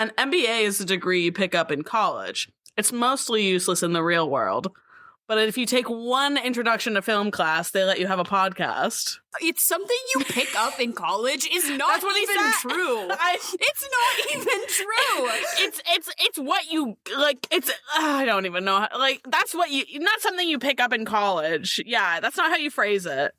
An MBA is a degree you pick up in college. It's mostly useless in the real world. But if you take one introduction to film class, they let you have a podcast. It's something you pick up in college is not even true. It's not even true. It's what you like. It's I don't even know. Like that's what you not something you pick up in college. Yeah, that's not how you phrase it.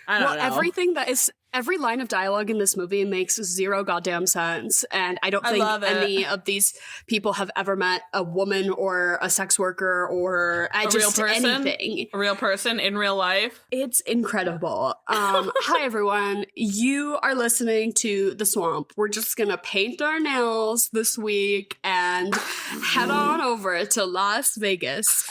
I don't know. Every line of dialogue in this movie makes zero goddamn sense, and I don't think any of these people have ever met a woman or a sex worker or real person? Anything. A real person in real life. It's incredible. Hi, everyone. You are listening to The Swamp. We're just gonna paint our nails this week and head on over to Las Vegas.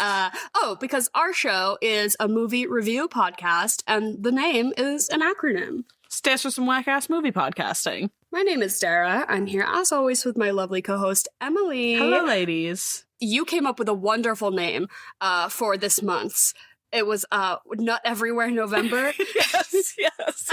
Because our show is a movie review podcast, and the name is an acronym. Stands for some whack-ass movie podcasting. My name is Sarah. I'm here, as always, with my lovely co-host, Emily. Hello, ladies. You came up with a wonderful name for this month's. It was Nut Everywhere November. yes.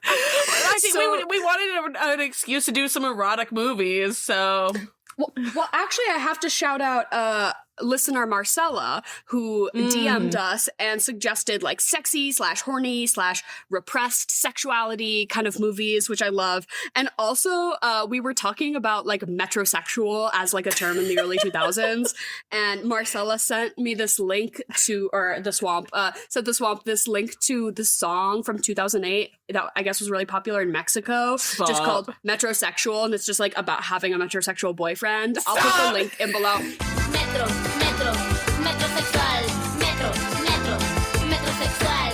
I think we wanted an excuse to do some erotic movies, so... Well, actually, I have to shout out listener Marcella, who DM'd us and suggested like sexy / horny / repressed sexuality kind of movies, which I love. And also, we were talking about like metrosexual as like a term in the early 2000s. And Marcella sent me this link to, or The Swamp, this link to the song from 2008 that I guess was really popular in Mexico, just called Metrosexual. And it's just like about having a metrosexual boyfriend. I'll put the link in below. Metrosexual.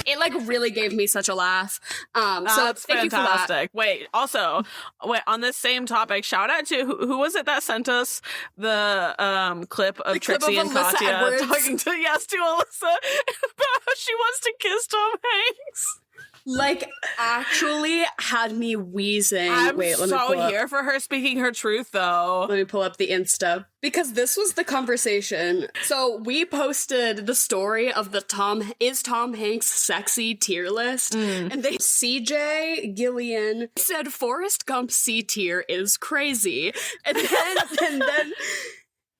It like really gave me such a laugh. So that's thank fantastic. You for that. Wait, on this same topic, shout out to who was it that sent us the clip of Trixie and Katya Edwards talking to Alyssa about how she wants to kiss Tom Hanks. Like, actually had me wheezing. I'm so here for her speaking her truth, though. Let me pull up the Insta. Because this was the conversation. So we posted the story of the Tom Hanks sexy tier list. And CJ Gillian said Forrest Gump C tier is crazy. And then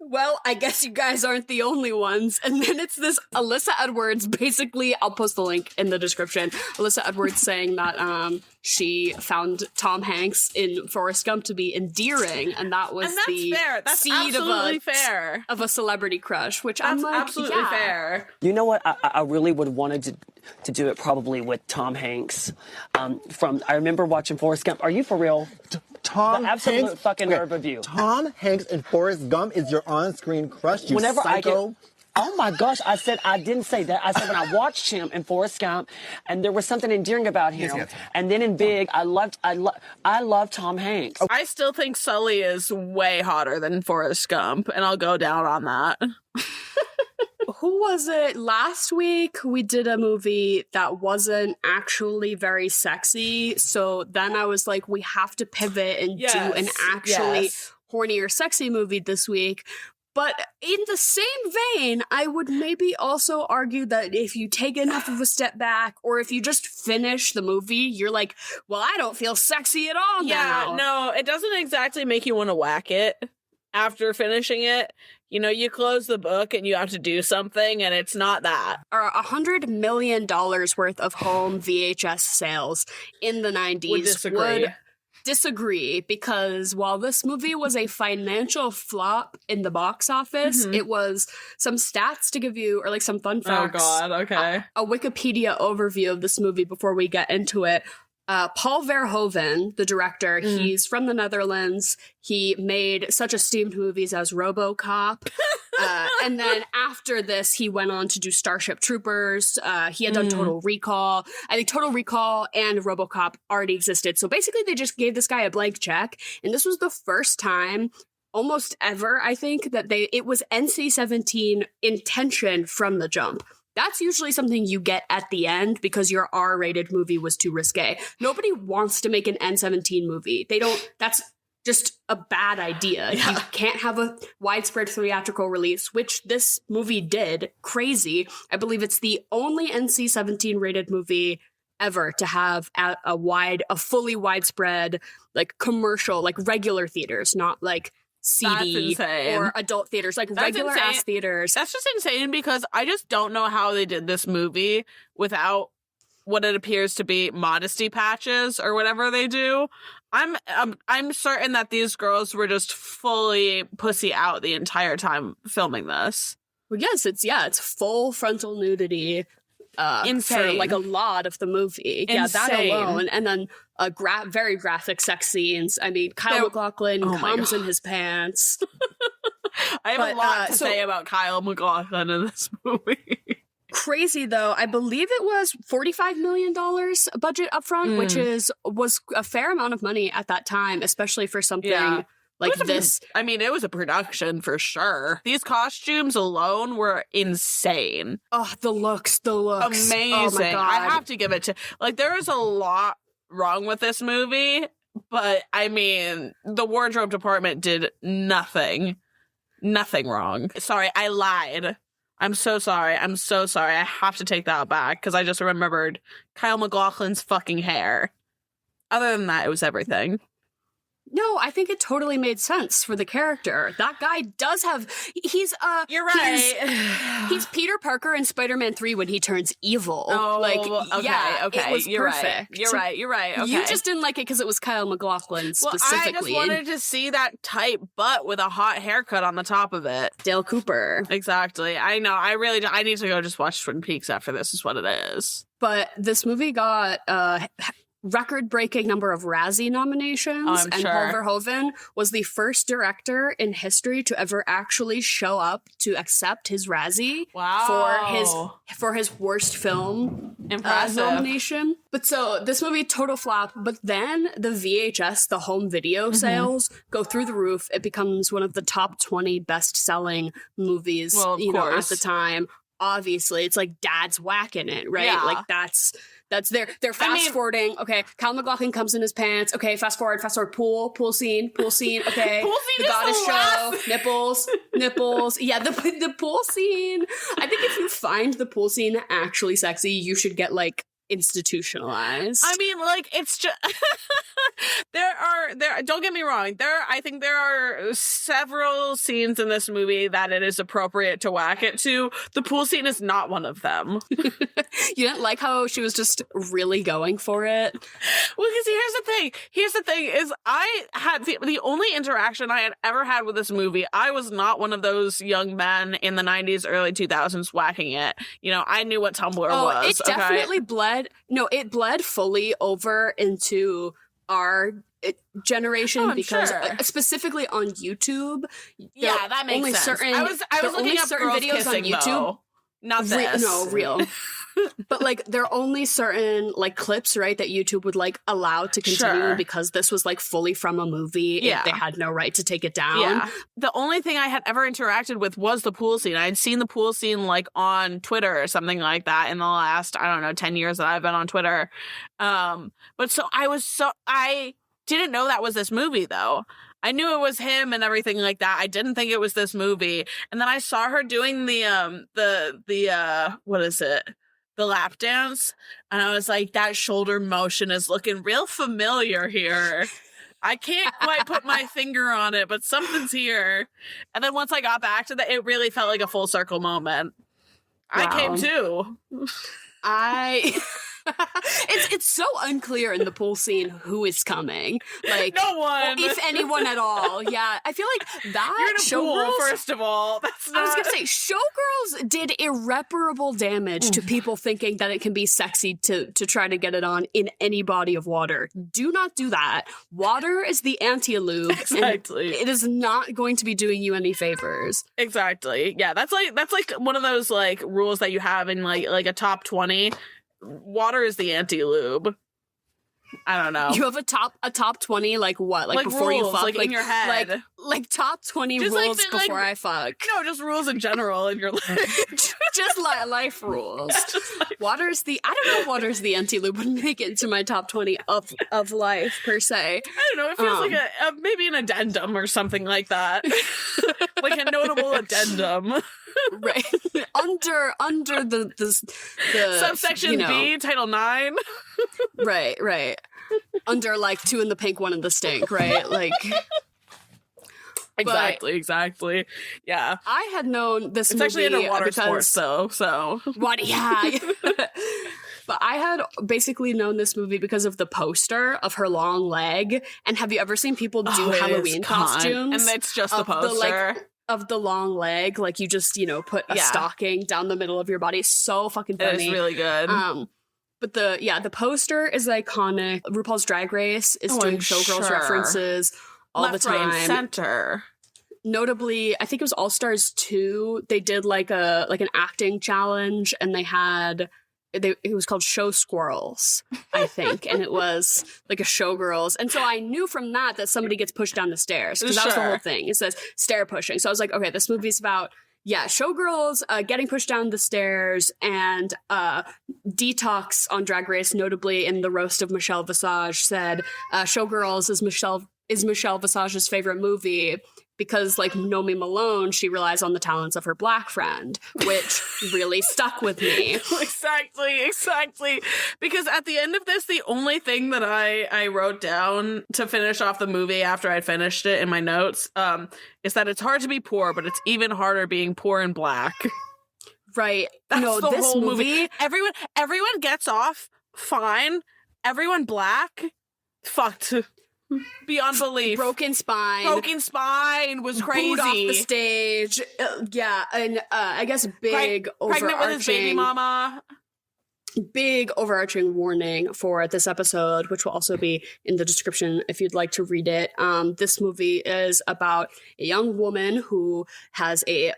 well, I guess you guys aren't the only ones. And then it's this Alyssa Edwards, basically, I'll post the link in the description. Alyssa Edwards saying that she found Tom Hanks in Forrest Gump to be endearing, and that was the fair. That's seed of a celebrity crush, which that's I'm like, absolutely fair. You know what? I really would have wanted to do it probably with Tom Hanks. I remember watching Forrest Gump. Are you for real? Tom the absolute Hanks, fucking nerve of you. Tom Hanks and Forrest Gump is your on-screen crush, you Whenever psycho. Oh my gosh, I didn't say that. I said when I watched him in Forrest Gump, and there was something endearing about him. Yes. And then in Big, I love Tom Hanks. I still think Sully is way hotter than Forrest Gump, and I'll go down on that. Who was it? Last week we did a movie that wasn't actually very sexy. So then I was like, we have to pivot and do an actually horny or sexy movie this week. But in the same vein, I would maybe also argue that if you take enough of a step back, or if you just finish the movie, you're like, well, I don't feel sexy at all now. Yeah, no, it doesn't exactly make you want to whack it after finishing it. You know, you close the book and you have to do something, and it's not that. $100 million worth of home VHS sales in the 90s would disagree, because while this movie was a financial flop in the box office, it was some stats to give you, or like some fun facts. Oh, God, okay. A Wikipedia overview of this movie before we get into it. Paul Verhoeven, the director, he's from the Netherlands. He made such esteemed movies as RoboCop. And then after this, he went on to do Starship Troopers. He had done Total Recall. I think Total Recall and RoboCop already existed. So basically, they just gave this guy a blank check. And this was the first time almost ever, I think, that it was NC-17 intention from the jump. That's usually something you get at the end because your R-rated movie was too risque. Nobody wants to make an N-17 movie. That's just a bad idea. Yeah. You can't have a widespread theatrical release, which this movie did. Crazy. I believe it's the only NC-17 rated movie ever to have a fully widespread, like commercial, like regular theaters, not like CD or adult theaters, like regular ass theaters. That's just insane because I just don't know how they did this movie without what it appears to be modesty patches or whatever they do. I'm certain that these girls were just fully pussy out the entire time filming this. Well, yes, it's full frontal nudity. For like a lot of the movie. Insane. Yeah, that alone. And then very graphic sex scenes. I mean, Kyle MacLachlan comes in his pants. I have a lot to say about Kyle MacLachlan in this movie. Crazy though, I believe it was $45 million budget upfront, which was a fair amount of money at that time, especially for something like this. I mean, it was a production for sure. These costumes alone were insane. Oh, the looks. Amazing. Oh my God. I have to give it to, like, there is a lot wrong with this movie, but I mean, the wardrobe department did nothing wrong. Sorry, I lied. I'm so sorry. I have to take that back because I just remembered Kyle MacLachlan's fucking hair. Other than that, it was everything. No, I think it totally made sense for the character. That guy does have... You're right. He's Peter Parker in Spider-Man 3 when he turns evil. Oh, okay. It was You're perfect. Right. You're right. Okay. You just didn't like it because it was Kyle MacLachlan specifically. I just wanted to see that tight butt with a hot haircut on the top of it. Dale Cooper. Exactly. I know. I need to go just watch Twin Peaks after this is what it is. But this movie got... record-breaking number of Razzie nominations, and sure. Paul Verhoeven was the first director in history to ever actually show up to accept his Razzie for his worst film nomination. But so this movie total flop. But then the VHS, the home video sales go through the roof. It becomes one of the top 20 best-selling movies, at the time. Obviously, it's like dad's whacking it, right? Yeah. Like that's they're fast forwarding. Okay, Kyle MacLachlan comes in his pants. Okay, fast forward, pool scene. Okay, pool scene the goddess show, nipples. Yeah, the pool scene. I think if you find the pool scene actually sexy, you should get like institutionalized. I mean, like, it's just there don't get me wrong, I think there are several scenes in this movie that it is appropriate to whack it to. The pool scene is not one of them. You didn't like how she was just really going for it? Well, because here's the thing is I had the only interaction I had ever had with this movie, I was not one of those young men in the 90s, early 2000s whacking it. I knew what Tumblr was. It definitely bled. No, it bled fully over into our generation because specifically on YouTube. Yeah, that makes sense. I was looking up certain videos kissing, on YouTube. Though. Not this. Real. But like there are only certain like clips, right, that YouTube would like allow to continue because this was like fully from a movie. Yeah. They had no right to take it down. Yeah. The only thing I had ever interacted with was the pool scene. I had seen the pool scene like on Twitter or something like that in the last, 10 years that I've been on Twitter. But so I didn't know that was this movie though. I knew it was him and everything like that. I didn't think it was this movie. And then I saw her doing the what is it? The lap dance. And I was like, that shoulder motion is looking real familiar here. I can't quite put my finger on it, but something's here. And then once I got back to that, it really felt like a full circle moment. Wow. I came too. It's so unclear in the pool scene who is coming. Like no one, if anyone at all. Yeah, I feel like that. You're in a Showgirls, pool, first of all. I was gonna say Showgirls did irreparable damage to people thinking that it can be sexy to try to get it on in any body of water. Do not do that. Water is the anti-lube. Exactly. It is not going to be doing you any favors. Exactly. Yeah, that's like one of those like rules that you have in like a top 20. Water is the anti-lube. I don't know. You have a top 20, like what? Like before rules, you fuck? like in your head. Like top 20 just rules before I fuck. No, just rules in general in your life. Just life rules. Water's the water's the anti-lube wouldn't make it into my top 20 of life, per se. I don't know. It feels like a maybe an addendum or something like that. Like a notable addendum. Right. under the subsection B, Title 9. Right. Under like 2 in the pink, 1 in the stink, right? Like Exactly. Yeah. I had known this movie. It's actually underwater because, sports, though, so. What? Yeah. But I had basically known this movie because of the poster of her long leg. And have you ever seen people do Halloween costumes? And it's just the poster. Of the long leg. Like, you just, put a stocking down the middle of your body. It's so fucking funny. It's really good. But the poster is iconic. RuPaul's Drag Race is doing Showgirls references all Left, the time. Right, center. Notably, I think it was All Stars 2. They did like an acting challenge, and it was called Show Squirrels, I think, and it was like a Showgirls. And so I knew from that somebody gets pushed down the stairs, because that was the whole thing. It says stair pushing. So I was like, okay, this movie's about Showgirls getting pushed down the stairs, and Detox on Drag Race, notably in the roast of Michelle Visage, said Showgirls is Michelle Visage's favorite movie because, like Nomi Malone, she relies on the talents of her black friend, which really stuck with me. Exactly. Because at the end of this, the only thing that I wrote down to finish off the movie after I'd finished it in my notes is that it's hard to be poor, but it's even harder being poor and black. Right. That's the this whole movie. Everyone gets off fine. Everyone black, fucked. Beyond belief. Broken spine was crazy. Booed off the stage. And I guess pregnant with his baby mama. Big overarching warning for this episode, which will also be in the description if you'd like to read it. This movie is about a young woman who has a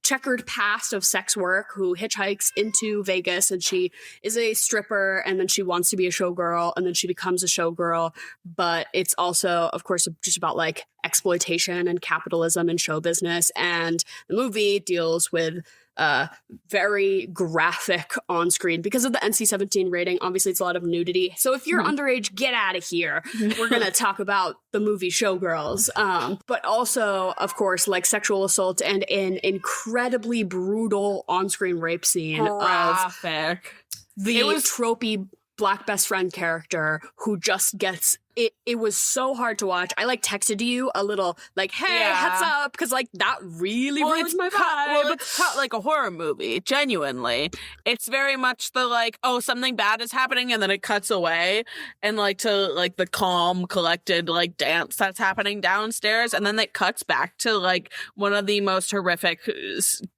checkered past of sex work, who hitchhikes into Vegas, and she is a stripper, and then she wants to be a showgirl, and then she becomes a showgirl. But it's also, of course, just about like exploitation and capitalism and show business. And the movie deals with very graphic on screen because of the NC-17 rating. Obviously, it's a lot of nudity. So if you're underage, get out of here. We're going to talk about the movie Showgirls. But also, of course, like sexual assault and an incredibly brutal on-screen rape scene of the tropey black best friend character who just gets it. It was so hard to watch. I like texted you a little like, hey, heads up, because like that really ruins my vibe. It's cut like a horror movie, genuinely. It's very much the like, oh, something bad is happening, and then it cuts away and like to like the calm, collected like dance that's happening downstairs, and then it cuts back to like one of the most horrific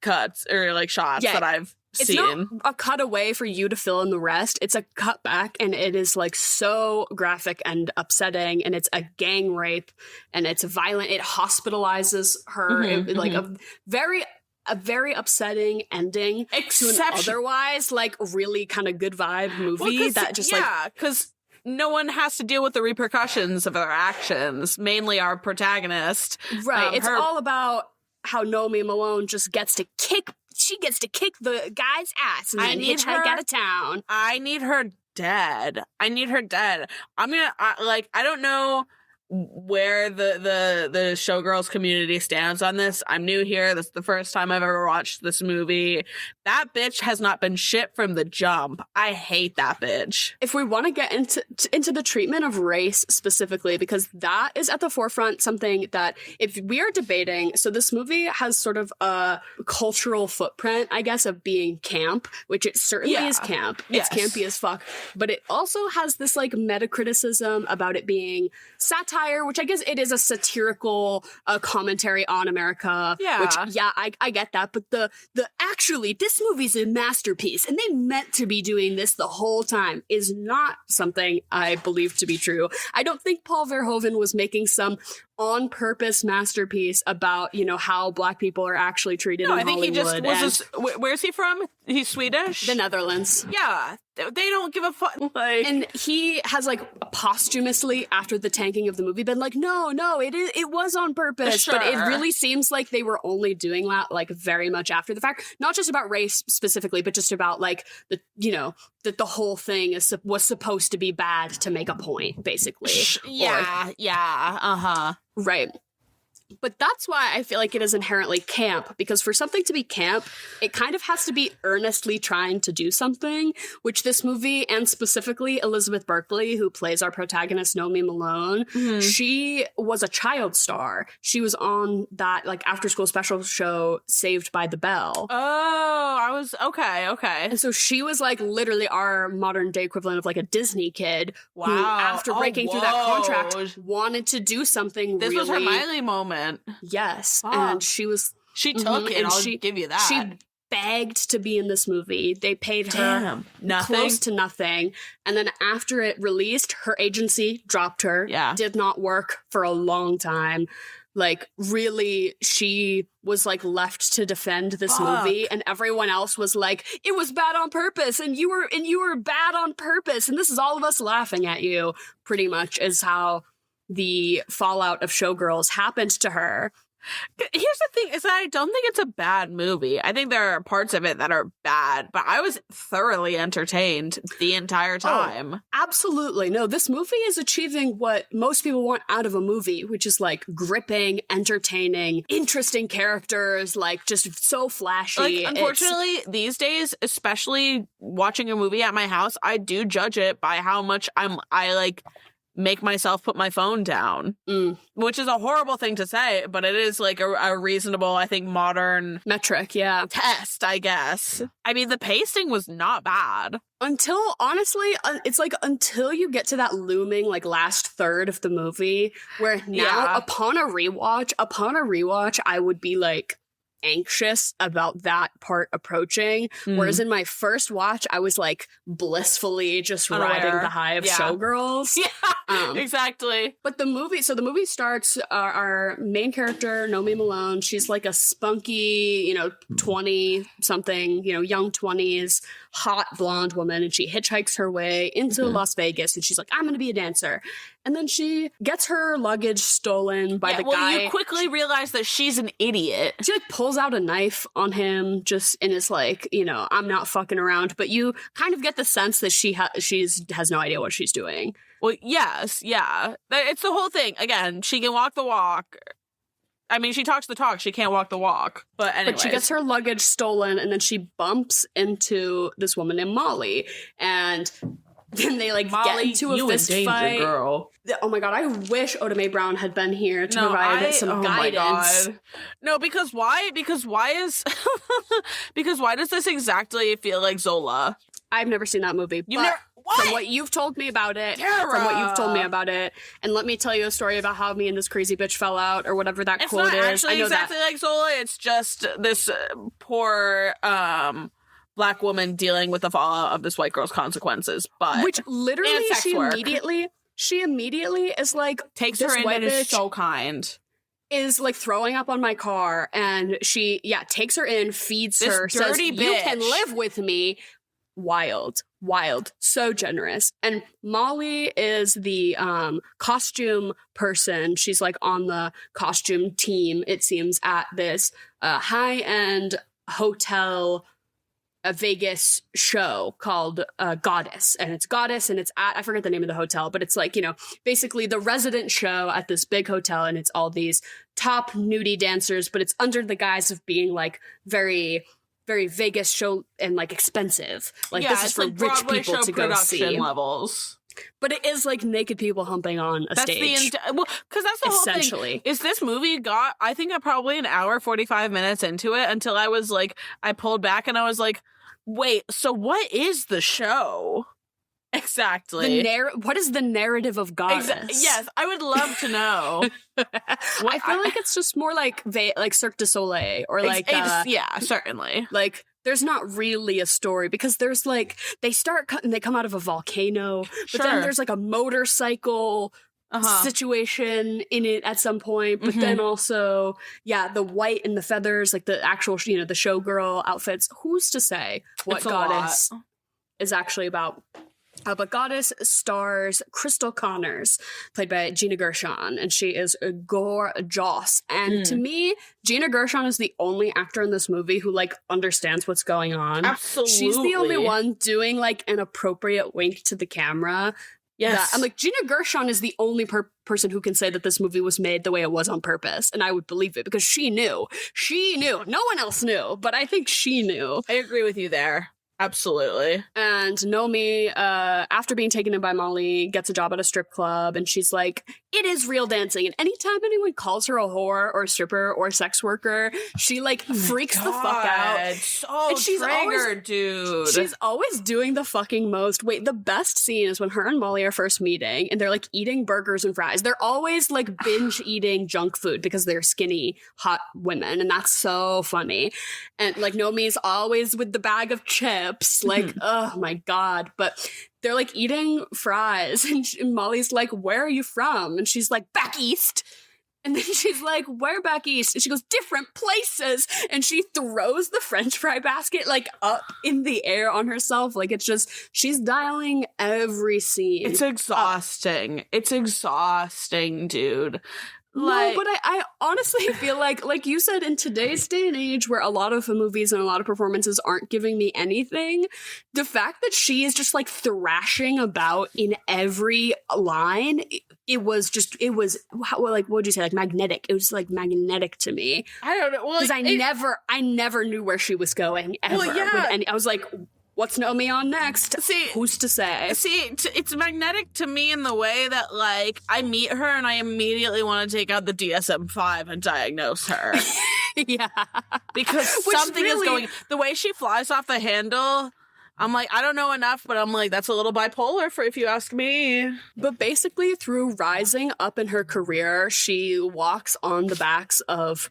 cuts or like shots that I've it's seen. not a cutaway for you to fill in the rest. It's a cut back, and it is like so graphic and upsetting, and it's a gang rape, and it's violent. It hospitalizes her, like a very upsetting ending to an otherwise like really kind of good vibe movie that just because no one has to deal with the repercussions of their actions, mainly our protagonist. Right. It's all about how Nomi Malone just gets to kick the guy's ass and then hitchhike out of town. I need her dead. I don't know where the Showgirls community stands on this. I'm new here. This is the first time I've ever watched this movie. That bitch has not been shit from the jump. I hate that bitch. If we want to get into the treatment of race specifically, because that is at the forefront, something that if we are debating, so this movie has sort of a cultural footprint, I guess, of being camp, which it certainly is camp. It's campy as fuck. But it also has this like meta criticism about it being satire, which I guess it is a satirical commentary on America. Yeah. Which, I get that. But the actually, this movie's a masterpiece, and they meant to be doing this the whole time, is not something I believe to be true. I don't think Paul Verhoeven was making some on-purpose masterpiece about, how black people are actually treated in Hollywood. I think he just was where's he from? He's Swedish? The Netherlands. Yeah. They don't give a fuck. Like, and he has posthumously, after the tanking of the movie, been like, no, it was on purpose. Sure. But it really seems like they were only doing that very much after the fact. Not just about race specifically, but just about that the whole thing was supposed to be bad to make a point, basically. Yeah. Uh-huh. Right. But that's why I feel like it is inherently camp, because for something to be camp, it kind of has to be earnestly trying to do something, which this movie, and specifically Elizabeth Berkley, who plays our protagonist, Nomi Malone, she was a child star. She was on that, like, after-school special show, Saved by the Bell. Oh, I was... Okay. And so she was, like, literally our modern-day equivalent of, like, a Disney kid who, after breaking through that contract, wanted to do something This was her Miley moment. Yes. Wow. And she took it, I'll give you that. She begged to be in this movie. They paid her nothing. Close to nothing. And then after it released, her agency dropped her. Yeah. Did not work for a long time. Like, really, she was, like, left to defend this movie, and everyone else was like, it was bad on purpose, and you were bad on purpose, and this is all of us laughing at you, pretty much, is how the fallout of Showgirls happened to her. Here's the thing, is that I don't think it's a bad movie. I think there are parts of it that are bad, but I was thoroughly entertained the entire time. Oh, absolutely. No, this movie is achieving what most people want out of a movie, which is, like, gripping, entertaining, interesting characters, like, just so flashy. Like, unfortunately, these days, especially watching a movie at my house, I do judge it by how much I like make myself put my phone down, which is a horrible thing to say, but it is like a reasonable, I think, modern metric, test, I guess. I mean, the pacing was not bad. Until, honestly, it's like until you get to that looming, like, last third of the movie, where now, upon a rewatch, I would be, like, anxious about that part approaching, whereas in my first watch I was, like, blissfully just riding the high of Showgirls. Exactly. But the movie starts, our main character, Nomi Malone, she's like a spunky, 20 something, young 20s, hot blonde woman, and she hitchhikes her way into Las Vegas, and she's like, I'm gonna be a dancer. And then she gets her luggage stolen by the guy. You quickly realize that she's an idiot. She, like, pulls out a knife on him, just, and is like, I'm not fucking around. But you kind of get the sense that she has no idea what she's doing. Well, yes, yeah. It's the whole thing. Again, she can walk the walk. I mean, she talks the talk. She can't walk the walk. But anyway. But she gets her luggage stolen, and then she bumps into this woman named Molly. And then they, like, Molly, get into a fist fight. Girl. Oh my god, I wish Oda Mae Brown had been here to provide some guidance. My god. No, because why? Because why is... because why does this exactly feel like Zola? I've never seen that movie. What? From what you've told me about it, and let me tell you a story about how me and this crazy bitch fell out, or whatever that quote is. It's not actually exactly like Zola. It's just this poor... Black woman dealing with the fallout of this white girl's consequences, but which literally she immediately is like, takes her in and is so kind, is like throwing up on my car, and she takes her in, feeds this her, dirty says, bitch. You can live with me. Wild, so generous. And Molly is the costume person. She's like on the costume team, it seems, at this high-end hotel, a Vegas show called Goddess, and it's Goddess, and it's at, I forget the name of the hotel, but it's like, basically the resident show at this big hotel, and it's all these top nudie dancers, but it's under the guise of being like very, very Vegas show and like expensive. Like, this is for like rich people to go see. Levels. But it is like naked people humping on a stage. Because that's the whole thing. Is this movie I think probably an hour, 45 minutes into it, until I was like, I pulled back and I was like, wait, so what is the show? Exactly. What is the narrative of Goddess? Yes, I would love to know. I feel like it's just more like Cirque du Soleil, or like... yeah, certainly. Like, there's not really a story, because there's like, they come out of a volcano, but then there's like a motorcycle situation in it at some point, but then also, the white and the feathers, like the actual, the showgirl outfits. Who's to say what Goddess is actually about? But Goddess stars Crystal Connors, played by Gina Gershon, and she is gorgeous. And to me, Gina Gershon is the only actor in this movie who, like, understands what's going on. Absolutely. She's the only one doing, like, an appropriate wink to the camera. Yes. I'm like, Gina Gershon is the only person who can say that this movie was made the way it was on purpose. And I would believe it because she knew. She knew. No one else knew, but I think she knew. I agree with you there. Absolutely. And Nomi, after being taken in by Molly, gets a job at a strip club, and she's like, it is real dancing. And anytime anyone calls her a whore or a stripper or a sex worker, she like freaks the fuck out. So and she's triggered, dude. She's always doing the fucking most. Wait, the best scene is when her and Molly are first meeting, and they're like eating burgers and fries. They're always like binge eating junk food because they're skinny, hot women, and that's so funny. And like Nomi's always with the bag of chips, like, oh my God. But they're like eating fries, and Molly's like, where are you from? And she's like, back east. And then she's like, where back east? And she goes, different places. And she throws the French fry basket like up in the air on herself. Like, it's just, she's dialing every scene. It's exhausting. It's exhausting, dude. No, but I honestly feel like you said, in today's day and age where a lot of movies and a lot of performances aren't giving me anything, the fact that she is just like thrashing about in every line, it was what would you say, like magnetic. It was like magnetic to me. I don't know. Well, because I never knew where she was going ever. Well, yeah. I was like, what's Nomi on next? See, who's to say? See, it's magnetic to me in the way that, like, I meet her and I immediately want to take out the DSM-5 and diagnose her. Yeah. Because something is going... The way she flies off the handle, I'm like, I don't know enough, but I'm like, that's a little bipolar, for if you ask me. But basically, through rising up in her career, she walks on the backs of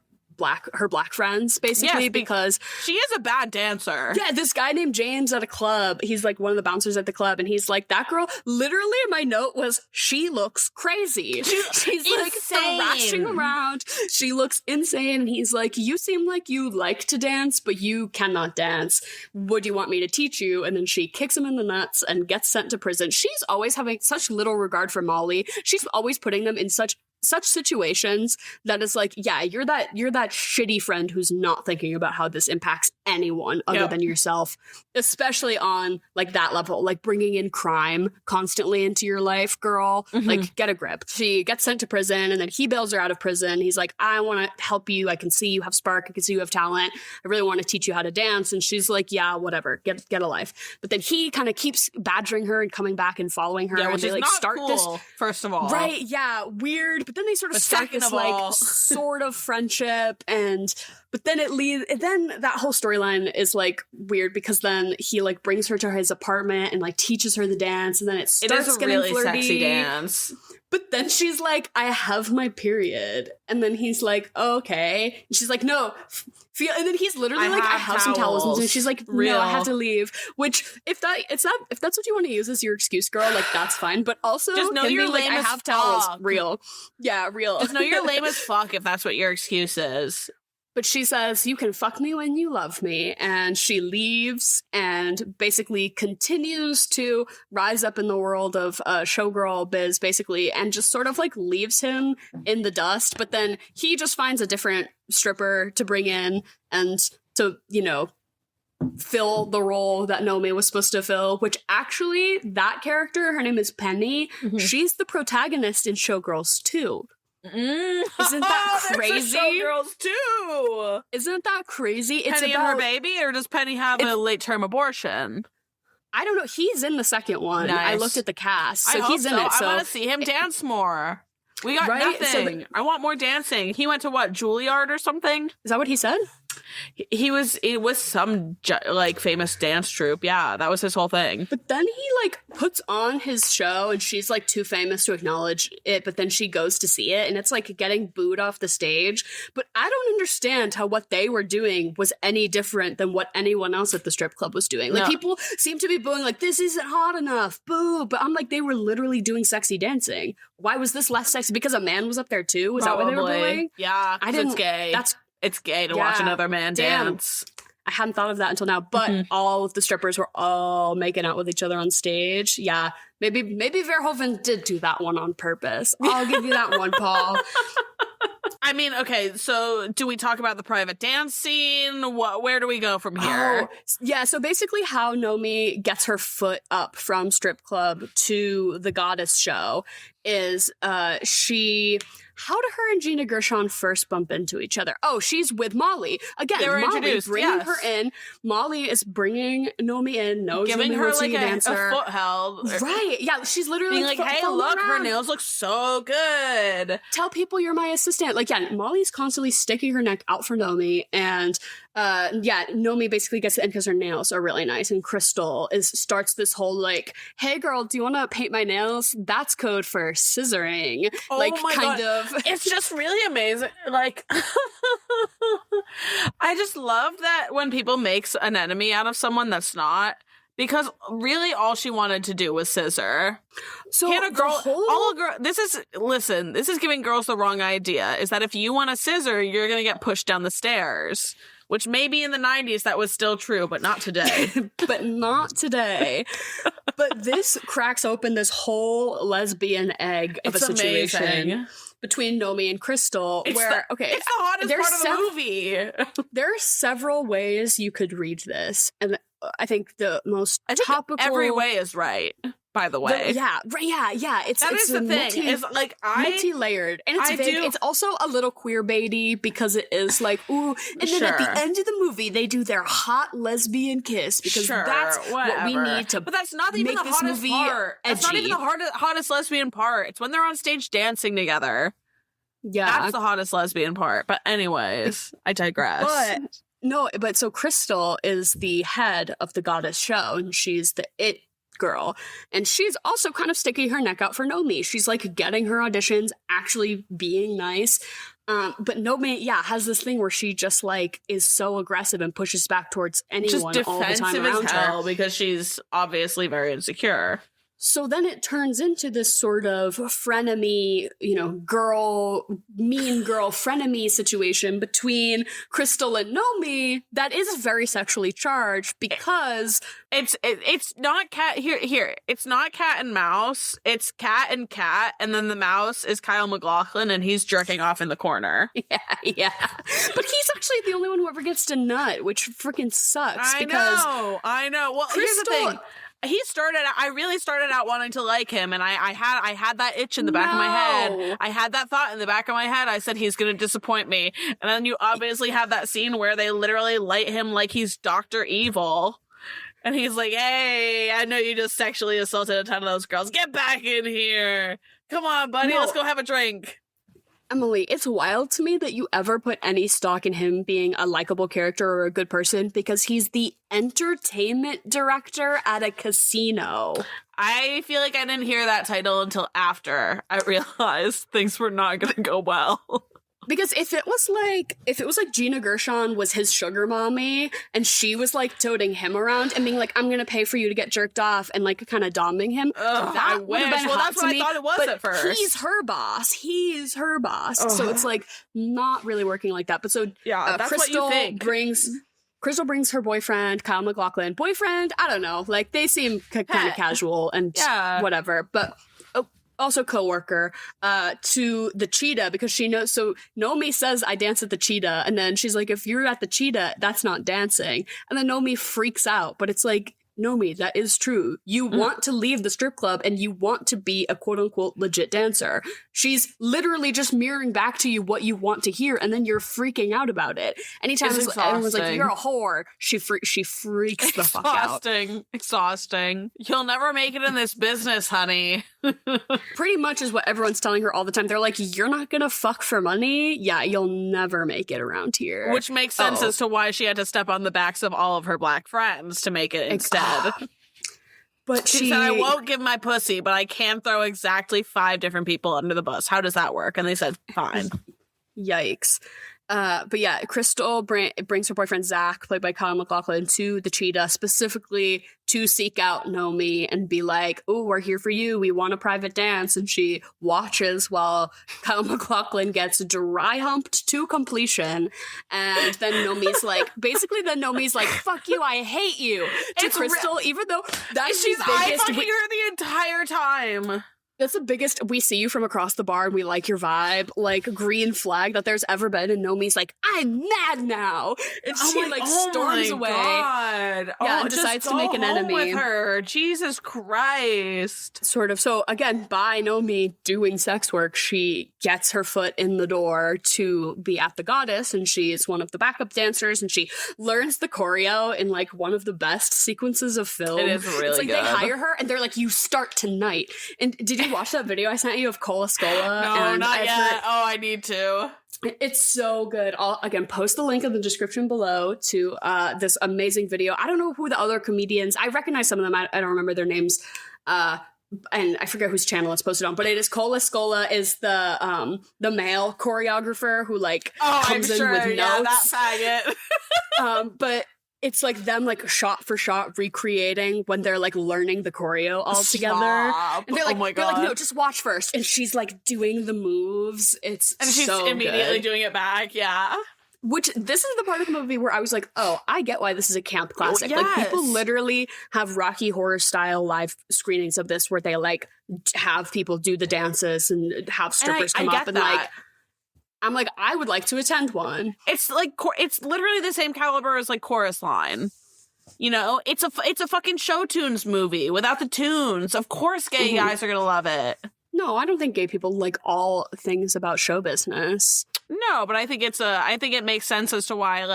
her black friends, basically, because she is a bad dancer. Yeah, this guy named James at a club, he's like one of the bouncers at the club, and he's like, that girl, literally my note was, she looks crazy. She's like thrashing around. She looks insane. And he's like, you seem like you like to dance, but you cannot dance. Would you want me to teach you? And then she kicks him in the nuts and gets sent to prison. She's always having such little regard for Molly. She's always putting them in such situations that is like, yeah, you're that shitty friend who's not thinking about how this impacts anyone other than yourself, especially on like that level, like bringing in crime constantly into your life, girl. Like, get a grip. She gets sent to prison, and then he bails her out of prison. He's like, I want to help you. I can see you have spark. I can see you have talent. I really want to teach you how to dance. And she's like, yeah, whatever, get a life. But then he kind of keeps badgering her and coming back and following her. Yeah, and which they is like not start cool, this, first of all. right? Yeah, weird. But then they sort of start this like sort of friendship, but then then that whole storyline is like weird, because then he like brings her to his apartment and like teaches her the dance, and then it starts getting really flirty. Sexy dance. But then she's like, I have my period. And then he's like, oh, okay. And she's like, no. And then he's literally like, I have some towels. And she's like, no, I have to leave. Which, if that's what you want to use as your excuse, girl, like, that's fine. But also, just know you're lame as fuck. Towels. Real. Yeah, real. Just know you're lame as fuck if that's what your excuse is. But she says, you can fuck me when you love me. And she leaves and basically continues to rise up in the world of showgirl biz, basically, and just sort of like leaves him in the dust. But then he just finds a different stripper to bring in and to, fill the role that Nomi was supposed to fill, which actually, that character, her name is Penny. She's the protagonist in Showgirls too. Isn't that crazy? Showgirls too. Isn't that crazy? It's Penny and her baby, or does Penny have a late-term abortion? I don't know. He's in the second one. Nice. I looked at the cast, so I he's in it. So I want to see him dance more. We got nothing. So I want more dancing. He went to what, Juilliard or something? Is that what he said? It was some like famous dance troupe. Yeah, that was his whole thing. But then he like puts on his show, and she's like too famous to acknowledge it, but then she goes to see it, and it's like getting booed off the stage. But I don't understand how what they were doing was any different than what anyone else at the strip club was doing. Like, people seem to be booing like, this isn't hot enough, boo. But I'm like, they were literally doing sexy dancing. Why was this less sexy? Because a man was up there too? Was that what they were doing? Yeah, it's gay. It's gay to watch another man dance. I hadn't thought of that until now, but all of the strippers were all making out with each other on stage. Yeah, maybe Verhoeven did do that one on purpose. I'll give you that one, Paul. I I mean, okay, so do we talk about the private dance scene? Where do we go from here? Oh, yeah, so basically how Nomi gets her foot up from strip club to the goddess show is how do her and Gina Gershon first bump into each other? Oh, she's with Molly. Again, They were Molly introduced, bringing yes. her in. Molly is bringing Nomi in, knows Giving Nomi her wants to like be a a dancer. foot held. Right, yeah, she's literally Being like, hey, following look, her around. nails look so good. Tell people you're my assistant. Like, yeah, Molly's constantly sticking her neck out for Nomi, and Nomi basically gets it in because her nails are really nice, and Crystal starts this whole like, hey girl, do you want to paint my nails? That's code for scissoring. Oh like, my kind God. of. It's just really amazing. Like, I just love that when people makes an enemy out of someone that's not. Because really all she wanted to do was scissor. So Can a girl, this is giving girls the wrong idea, is that if you want to scissor, you're going to get pushed down the stairs. Which maybe in the 90s that was still true, but not today. But not today. But this cracks open this whole lesbian egg of It's a situation. amazing. Between Nomi and Crystal, It's the hottest part of the movie. There are several ways you could read this, and I think the most topical. Every way is right. By the way, yeah. It's the thing. Is like multi-layered, and it's vague. It's also a little queer baity because it is like ooh, and then at the end of the movie they do their hot lesbian kiss because that's what we need to. But that's not even the hottest part. That's not even the hottest lesbian part. It's when they're on stage dancing together. Yeah, that's the hottest lesbian part. But anyways, I digress. But so Crystal is the head of the goddess show, and she's the it girl, and she's also kind of sticking her neck out for Nomi. She's like getting her auditions, actually being nice, but Nomi has this thing where she just like is so aggressive and pushes back towards anyone just all the time defensive around as her hell because she's obviously very insecure. So then it turns into this sort of frenemy, mean girl frenemy situation between Crystal and Nomi that is very sexually charged because it's not cat here. It's not cat and mouse. It's cat, and then the mouse is Kyle MacLachlan, and he's jerking off in the corner. Yeah. But he's actually the only one who ever gets to nut, which freaking sucks. I know. Well, here's the thing. I really started out wanting to like him, and I had that itch in the back of my head. I had that thought in the back of my head. I said, he's going to disappoint me. And then you obviously have that scene where they literally light him like he's Dr. Evil. And he's like, hey, I know you just sexually assaulted a ton of those girls. Get back in here. Come on, buddy. Let's go have a drink. Emily, it's wild to me that you ever put any stock in him being a likable character or a good person because he's the entertainment director at a casino. I feel like I didn't hear that title until after I realized things were not going to go well. Because if it was like Gina Gershon was his sugar mommy and she was like toting him around and being like, I'm gonna pay for you to get jerked off and like kind of doming him. I wish. Well, that's what I thought it was at first. He's her boss. So it's like not really working like that. But so that's Crystal what you think. Crystal brings her boyfriend, Kyle MacLachlan. Boyfriend, I don't know. Like they seem kind of casual and whatever. But also coworker, to the cheetah because she knows. So Nomi says, I dance at the cheetah. And then she's like, if you're at the cheetah, that's not dancing. And then Nomi freaks out. But it's like, Nomi, that is true. You want to leave the strip club and you want to be a quote unquote legit dancer. She's literally just mirroring back to you what you want to hear. And then you're freaking out about it. Anytime everyone's like, you're a whore, she freaks the fuck out. Exhausting. You'll never make it in this business, honey. Pretty much is what everyone's telling her all the time. They're like, you're not gonna fuck for money? Yeah, you'll never make it around here. Which makes sense as to why she had to step on the backs of all of her black friends to make it instead. But she said, I won't give my pussy, but I can throw exactly 5 different people under the bus. How does that work? And they said, fine. Yikes. But yeah, Crystal brings her boyfriend Zach, played by Kyle MacLachlan, to the cheetah specifically to seek out Nomi and be like, oh, we're here for you. We want a private dance. And she watches while Kyle MacLachlan gets dry humped to completion. And then Nomi's like, fuck you, I hate you. To Crystal, even though that's she's eye fucking her the entire time. That's the biggest we see you from across the bar and we like your vibe, like green flag that there's ever been. And Nomi's like, I'm mad now. And she storms away. God. Yeah, and decides to make an enemy with her. Jesus Christ. Sort of. So again, by Nomi doing sex work, she gets her foot in the door to be at the Goddess, and she's one of the backup dancers, and she learns the choreo in like one of the best sequences of film. It is really it's like good. They hire her and they're like, you start tonight. And did you watch that video I sent you of Cola Scola? No, not yet. I need to. It's so good. I'll, again, post the link in the description below to this amazing video. I don't know who the other comedians, I recognize some of them. I don't remember their names. And I forget whose channel it's posted on, but it is Cola Scola is the male choreographer who comes in with notes. Yeah, that faggot. But it's like them shot for shot recreating when they're learning the choreo all together. Stop. And they're oh my God. They're like, no, just watch first. And she's doing the moves. And she's so immediately good. doing it back. Yeah. Which this is the part of the movie where I was like, oh, I get why this is a camp classic. Yes. People literally have Rocky Horror style live screenings of this where they have people do the dances and have strippers come up and I'm like, I would like to attend one. It's it's literally the same caliber as Chorus Line. You know, it's a fucking show tunes movie without the tunes. Of course, gay guys are gonna love it. No, I don't think gay people like all things about show business. No, but I think it makes sense as to why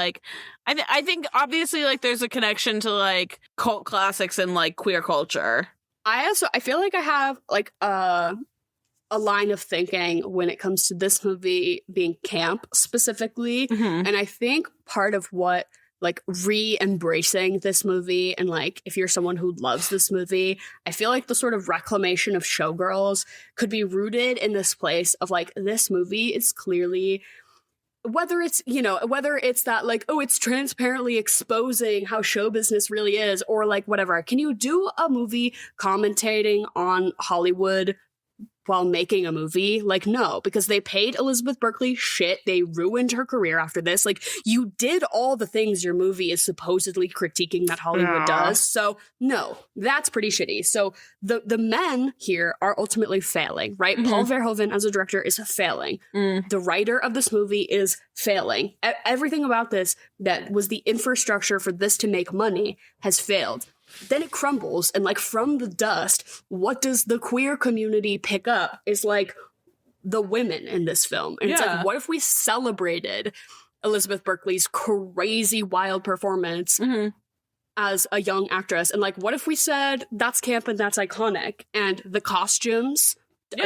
I think obviously there's a connection to cult classics and queer culture. I feel like I have a line of thinking when it comes to this movie being camp specifically. Mm-hmm. And I think part of what re-embracing this movie and if you're someone who loves this movie, I feel like the sort of reclamation of Showgirls could be rooted in this place of this movie is clearly, whether it's that oh, it's transparently exposing how show business really is, or whatever. Can you do a movie commentating on Hollywood while making a movie? No, because they paid Elizabeth Berkley shit. They ruined her career after this. You did all the things your movie is supposedly critiquing that Hollywood does. So no, that's pretty shitty. So the men here are ultimately failing, right? Mm-hmm. Paul Verhoeven as a director is failing. The writer of this movie is failing. Everything about this that was the infrastructure for this to make money has failed. Then it crumbles, and from the dust, what does the queer community pick up is the women in this film. And it's what if we celebrated Elizabeth Berkley's crazy wild performance as a young actress? And what if we said that's camp and that's iconic, and the costumes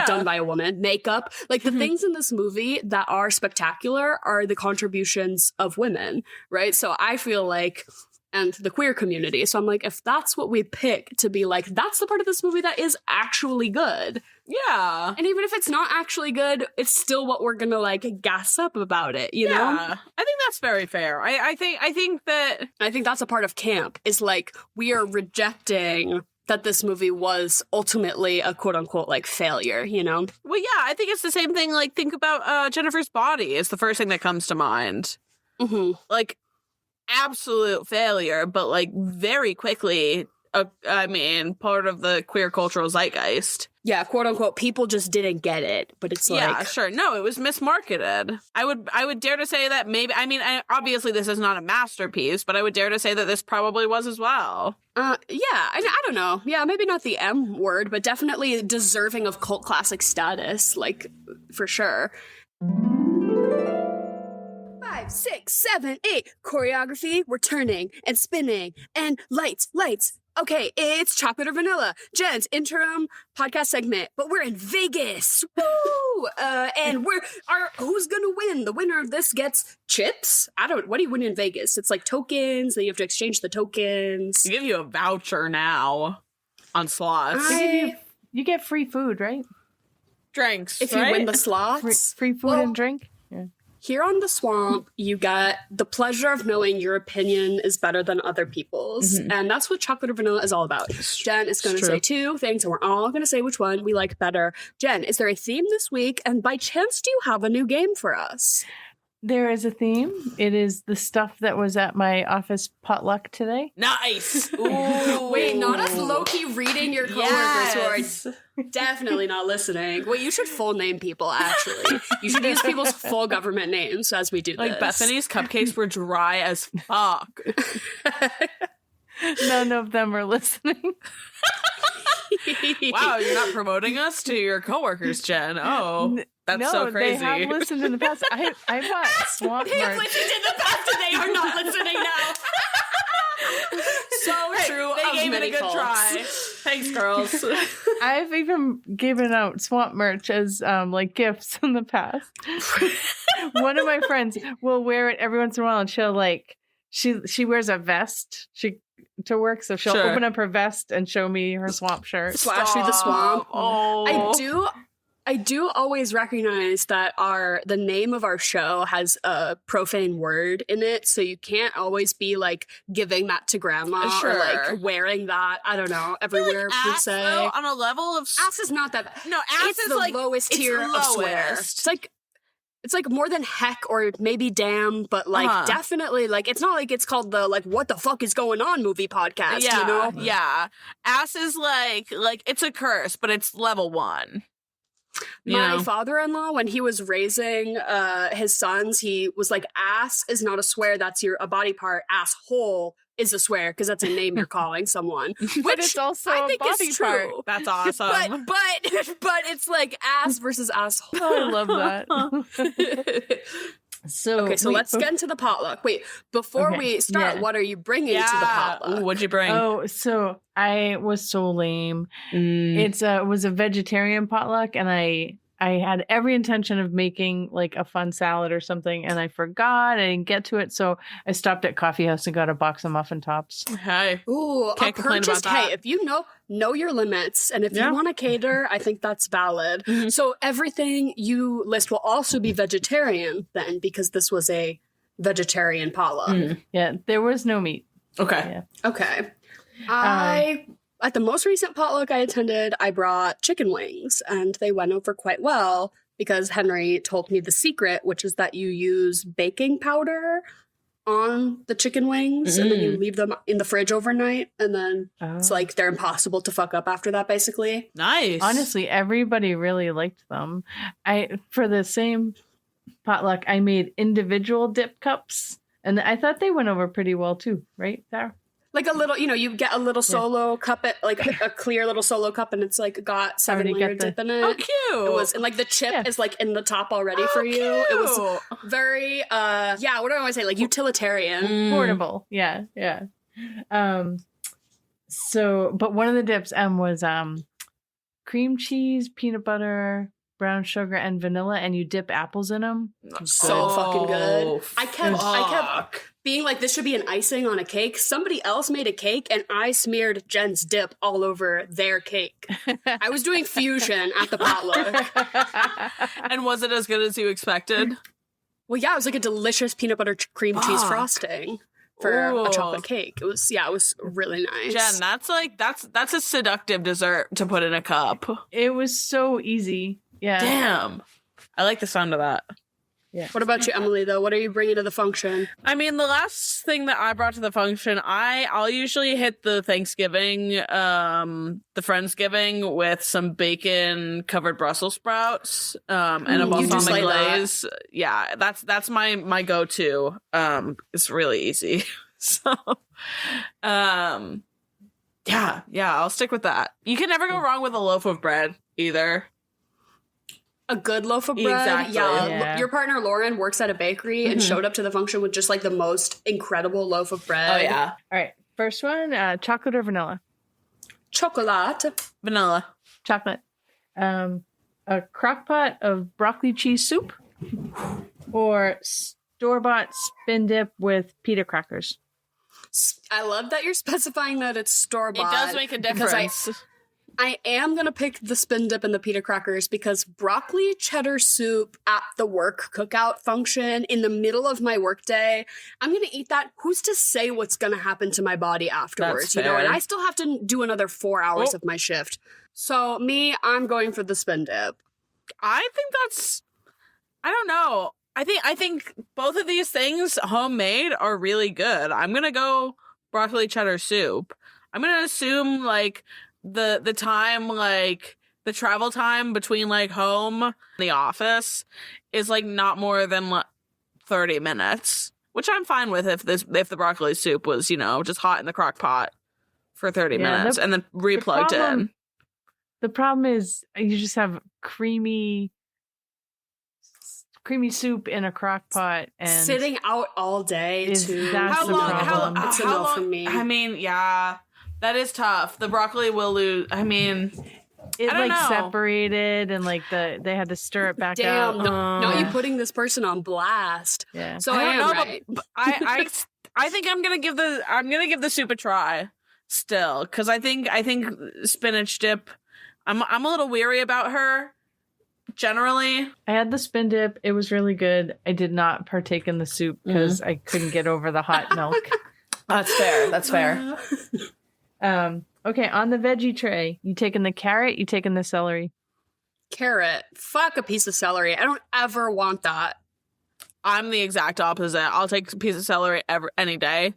done by a woman, makeup, the things in this movie that are spectacular are the contributions of women, right? So I feel and the queer community. So I'm if that's what we pick to be that's the part of this movie that is actually good. Yeah. And even if it's not actually good, it's still what we're gonna gas up about it, you know? I think that's very fair. I think that's a part of camp is we are rejecting that this movie was ultimately a quote unquote failure, you know? Well, yeah, I think it's the same thing. Think about Jennifer's Body is the first thing that comes to mind. Mm-hmm. Absolute failure, but very quickly part of the queer cultural zeitgeist. Yeah, quote unquote, people just didn't get it, but it's yeah, sure. No, it was mismarketed. I would dare to say that maybe, obviously this is not a masterpiece, but I would dare to say that this probably was as well. Yeah, I don't know. Yeah, maybe not the M word, but definitely deserving of cult classic status, for sure. 5, 6, 7, 8. Choreography, we're turning and spinning and lights. Okay, it's chocolate or vanilla. Jen's interim podcast segment, but we're in Vegas. Woo! And who's gonna win? The winner of this gets chips. What do you win in Vegas? It's tokens, then you have to exchange the tokens. They give you a voucher now on slots. You get free food, right? Drinks, if right? you win the slots. Free food and drink? Yeah. Here on The Swamp, you get the pleasure of knowing your opinion is better than other people's. Mm-hmm. And that's what chocolate or vanilla is all about. Jen is going to say 2 things, and we're all going to say which one we like better. Jen, is there a theme this week? And by chance, do you have a new game for us? There is a theme. It is the stuff that was at my office potluck today. Nice. Ooh. Wait, not us low-key reading your coworkers who are definitely not listening. Wait, you should full name people, actually. You should use people's full government names as we do Like, this. Bethany's cupcakes were dry as fuck. None of them are listening. Wow, you're not promoting us to your coworkers, Jen. Oh, that's no, so crazy. They have listened in the past. I bought swamp They have merch. listened in the past and they are not listening now. So true. They of gave it many a good folks. try. Thanks, girls. I've even given out swamp merch as like gifts in the past. One of my friends will wear it every once in a while, and she'll like she wears a vest to work, so she'll open up her vest and show me her swamp shirt. Splash through the swamp. Oh, I do always recognize that the name of our show has a profane word in it, so you can't always be like giving that to grandma or like wearing that, I don't know, everywhere per ass, se. though, on a level of Ass is not that bad. no, ass It's is the like lowest it's tier of swear. lowest. It's like more than heck or maybe damn, but like definitely like it's not like it's called the like what the fuck is going on movie podcast, Yeah, you know? yeah. Ass is like it's a curse, but it's level 1. My father-in-law, when he was raising his sons, he was like, ass is not a swear, that's a body part. Asshole is a swear, because that's a name you're calling someone. But it's also I a think body is part. true. That's awesome. But it's like ass versus asshole. I love that. So Let's get into the potluck. Wait, before we start, what are you bringing to the potluck? Ooh, what'd you bring? Oh, so I was so lame. It was a vegetarian potluck, and I had every intention of making like a fun salad or something, and I forgot. I didn't get to it, so I stopped at Coffee House and got a box of muffin tops. Hey, Ooh, can't complain about that. Hey, if you know your limits, and if you want to cater, I think that's valid. So everything you list will also be vegetarian then, because this was a vegetarian potluck. Yeah, there was no meat. Okay. Yeah. Okay. At the most recent potluck I attended, I brought chicken wings, and they went over quite well because Henry told me the secret, which is that you use baking powder on the chicken wings and then you leave them in the fridge overnight, and then it's like they're impossible to fuck up after that, basically. Nice. Honestly, everybody really liked them. For the same potluck, I made individual dip cups, and I thought they went over pretty well too, right, Sarah? Like a little, you get a little solo cup, like a clear little solo cup, and it's like got 7-layer dip in it. Oh, cute. It was, and like the chip is like in the top already for you. Cute. It was very, what do I want to say? Like utilitarian. Portable. Yeah. But one of the dips was cream cheese, peanut butter, brown sugar, and vanilla, and you dip apples in them. So fucking good. I kept Fuck. being like, this should be an icing on a cake. Somebody else made a cake, and I smeared Jen's dip all over their cake. I was doing fusion at the potluck. And was it as good as you expected? Well, yeah, it was like a delicious peanut butter cream cheese frosting for a chocolate cake. It was really nice. Jen, that's a seductive dessert to put in a cup. It was so easy. Yeah. Damn. I like the sound of that. Yeah. What about you, Emily, though? What are you bringing to the function? I mean, the last thing that I brought to the function, I'll usually hit the Thanksgiving, the Friendsgiving with some bacon covered Brussels sprouts, and a balsamic glaze. Yeah, that's my go-to. It's really easy. So, yeah, I'll stick with that. You can never go wrong with a loaf of bread either. A good loaf of bread. Exactly. Yeah. Your partner Lauren works at a bakery and showed up to the function with just like the most incredible loaf of bread. Oh yeah. All right. First one, chocolate or vanilla? Chocolate. Vanilla. Chocolate. A crock pot of broccoli cheese soup, or store-bought spin dip with pita crackers. I love that you're specifying that it's store-bought. It does make a difference. I am going to pick the spin dip and the pita crackers because broccoli cheddar soup at the work cookout function in the middle of my workday, I'm going to eat that. Who's to say what's going to happen to my body afterwards? That's fair. And I still have to do another 4 hours of my shift. So I'm going for the spin dip. I think I don't know. I think both of these things homemade are really good. I'm gonna go broccoli cheddar soup. I'm gonna assume like the time, like the travel time between like home and the office is like not more than 30 minutes, which I'm fine with if the broccoli soup was, you know, just hot in the crock pot for 30 minutes and then replugged in. The problem is you just have creamy soup in a crock pot and sitting out all day too. How long? It's a no for me. I mean, yeah, that is tough. The broccoli will lose. I mean, it I don't know. separated and like they had to stir it back Damn, out. no, you putting this person on blast. Yeah. So I I don't am know, right. but I think I'm gonna give the soup a try still, because I think spinach dip. I'm a little weary about her. Generally, I had the spin dip. It was really good. I did not partake in the soup because I couldn't get over the hot milk. That's fair. Okay, on the veggie tray, you taking the carrot, you taking the celery. Carrot. Fuck a piece of celery. I don't ever want that. I'm the exact opposite. I'll take a piece of celery any day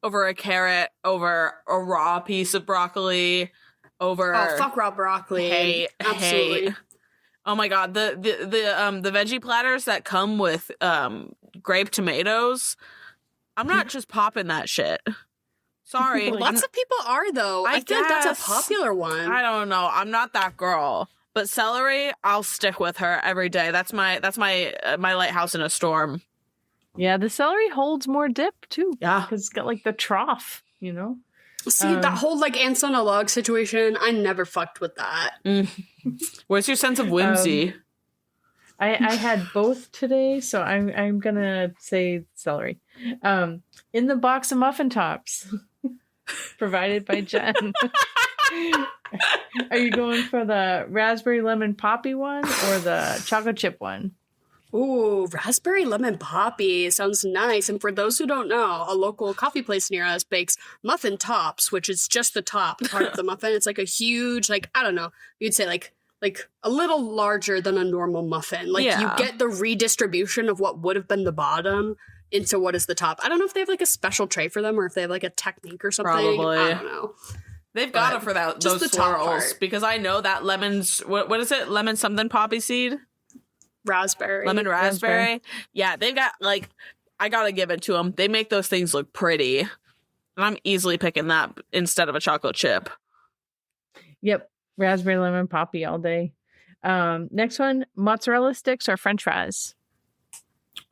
over a carrot, over a raw piece of broccoli, over fuck raw broccoli. Absolutely. Hey. Oh my god, the veggie platters that come with grape tomatoes. I'm not just popping that shit. Sorry. Lots of people are though. I think that's a popular one. I don't know. I'm not that girl. But celery, I'll stick with her every day. That's my lighthouse in a storm. Yeah, the celery holds more dip too. Yeah, because it's got like the trough, you know. See, that whole like ants on a log situation, I never fucked with that. Where's your sense of whimsy? I had both today, so I'm gonna say celery. In the box of muffin tops, provided by Jen. Are you going for the raspberry lemon poppy one or the chocolate chip one? Ooh, raspberry lemon poppy sounds nice. And for those who don't know, a local coffee place near us bakes muffin tops, which is just the top part of the muffin. It's like a huge, like, I don't know, you'd say like a little larger than a normal muffin. Like you get the redistribution of what would have been the bottom into what is the top. I don't know if they have like a special tray for them or if they have like a technique or something. Probably. I don't know. They've got it for that. Those swirls, because I know that lemons. What is it? Lemon something poppy seed. Raspberry. Lemon raspberry. Yeah, they've got like. I gotta give it to them. They make those things look pretty, and I'm easily picking that instead of a chocolate chip. Yep, raspberry lemon poppy all day. Next one: mozzarella sticks or French fries.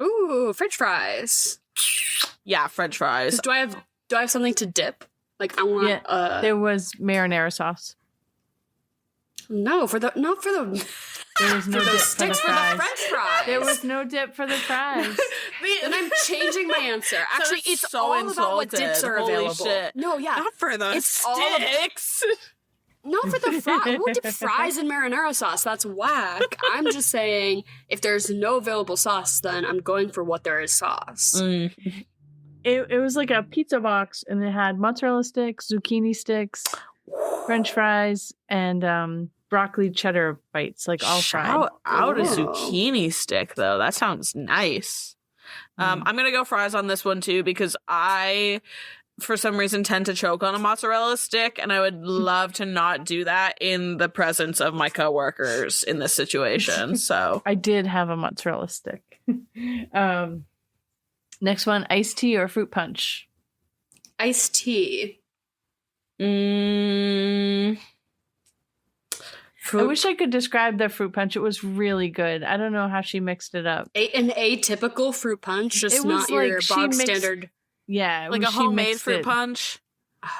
Ooh, French fries. Yeah, French fries. Do I have something to dip? Like I want. There was marinara sauce. No, not for the. There was no dip sticks for the fries. French fries. There was no dip for the fries. Then I'm changing my answer. Actually, it's so all about what dips are Holy available. Shit. No, yeah, not for the sticks. Not for the fries. Who dip fries in marinara sauce? That's whack. I'm just saying, if there's no available sauce, then I'm going for what there is sauce. It was like a pizza box, and it had mozzarella sticks, zucchini sticks, French fries, and broccoli cheddar bites, like all fried. Shout out a zucchini stick, though. That sounds nice. I'm gonna go fries on this one too, because I, for some reason, tend to choke on a mozzarella stick, and I would love to not do that in the presence of my coworkers in this situation. So I did have a mozzarella stick. Next one, iced tea or fruit punch? Iced tea. I wish I could describe the fruit punch. It was really good. I don't know how she mixed it up. An atypical fruit punch, just it was not your bog standard. Yeah. Like a homemade fruit punch?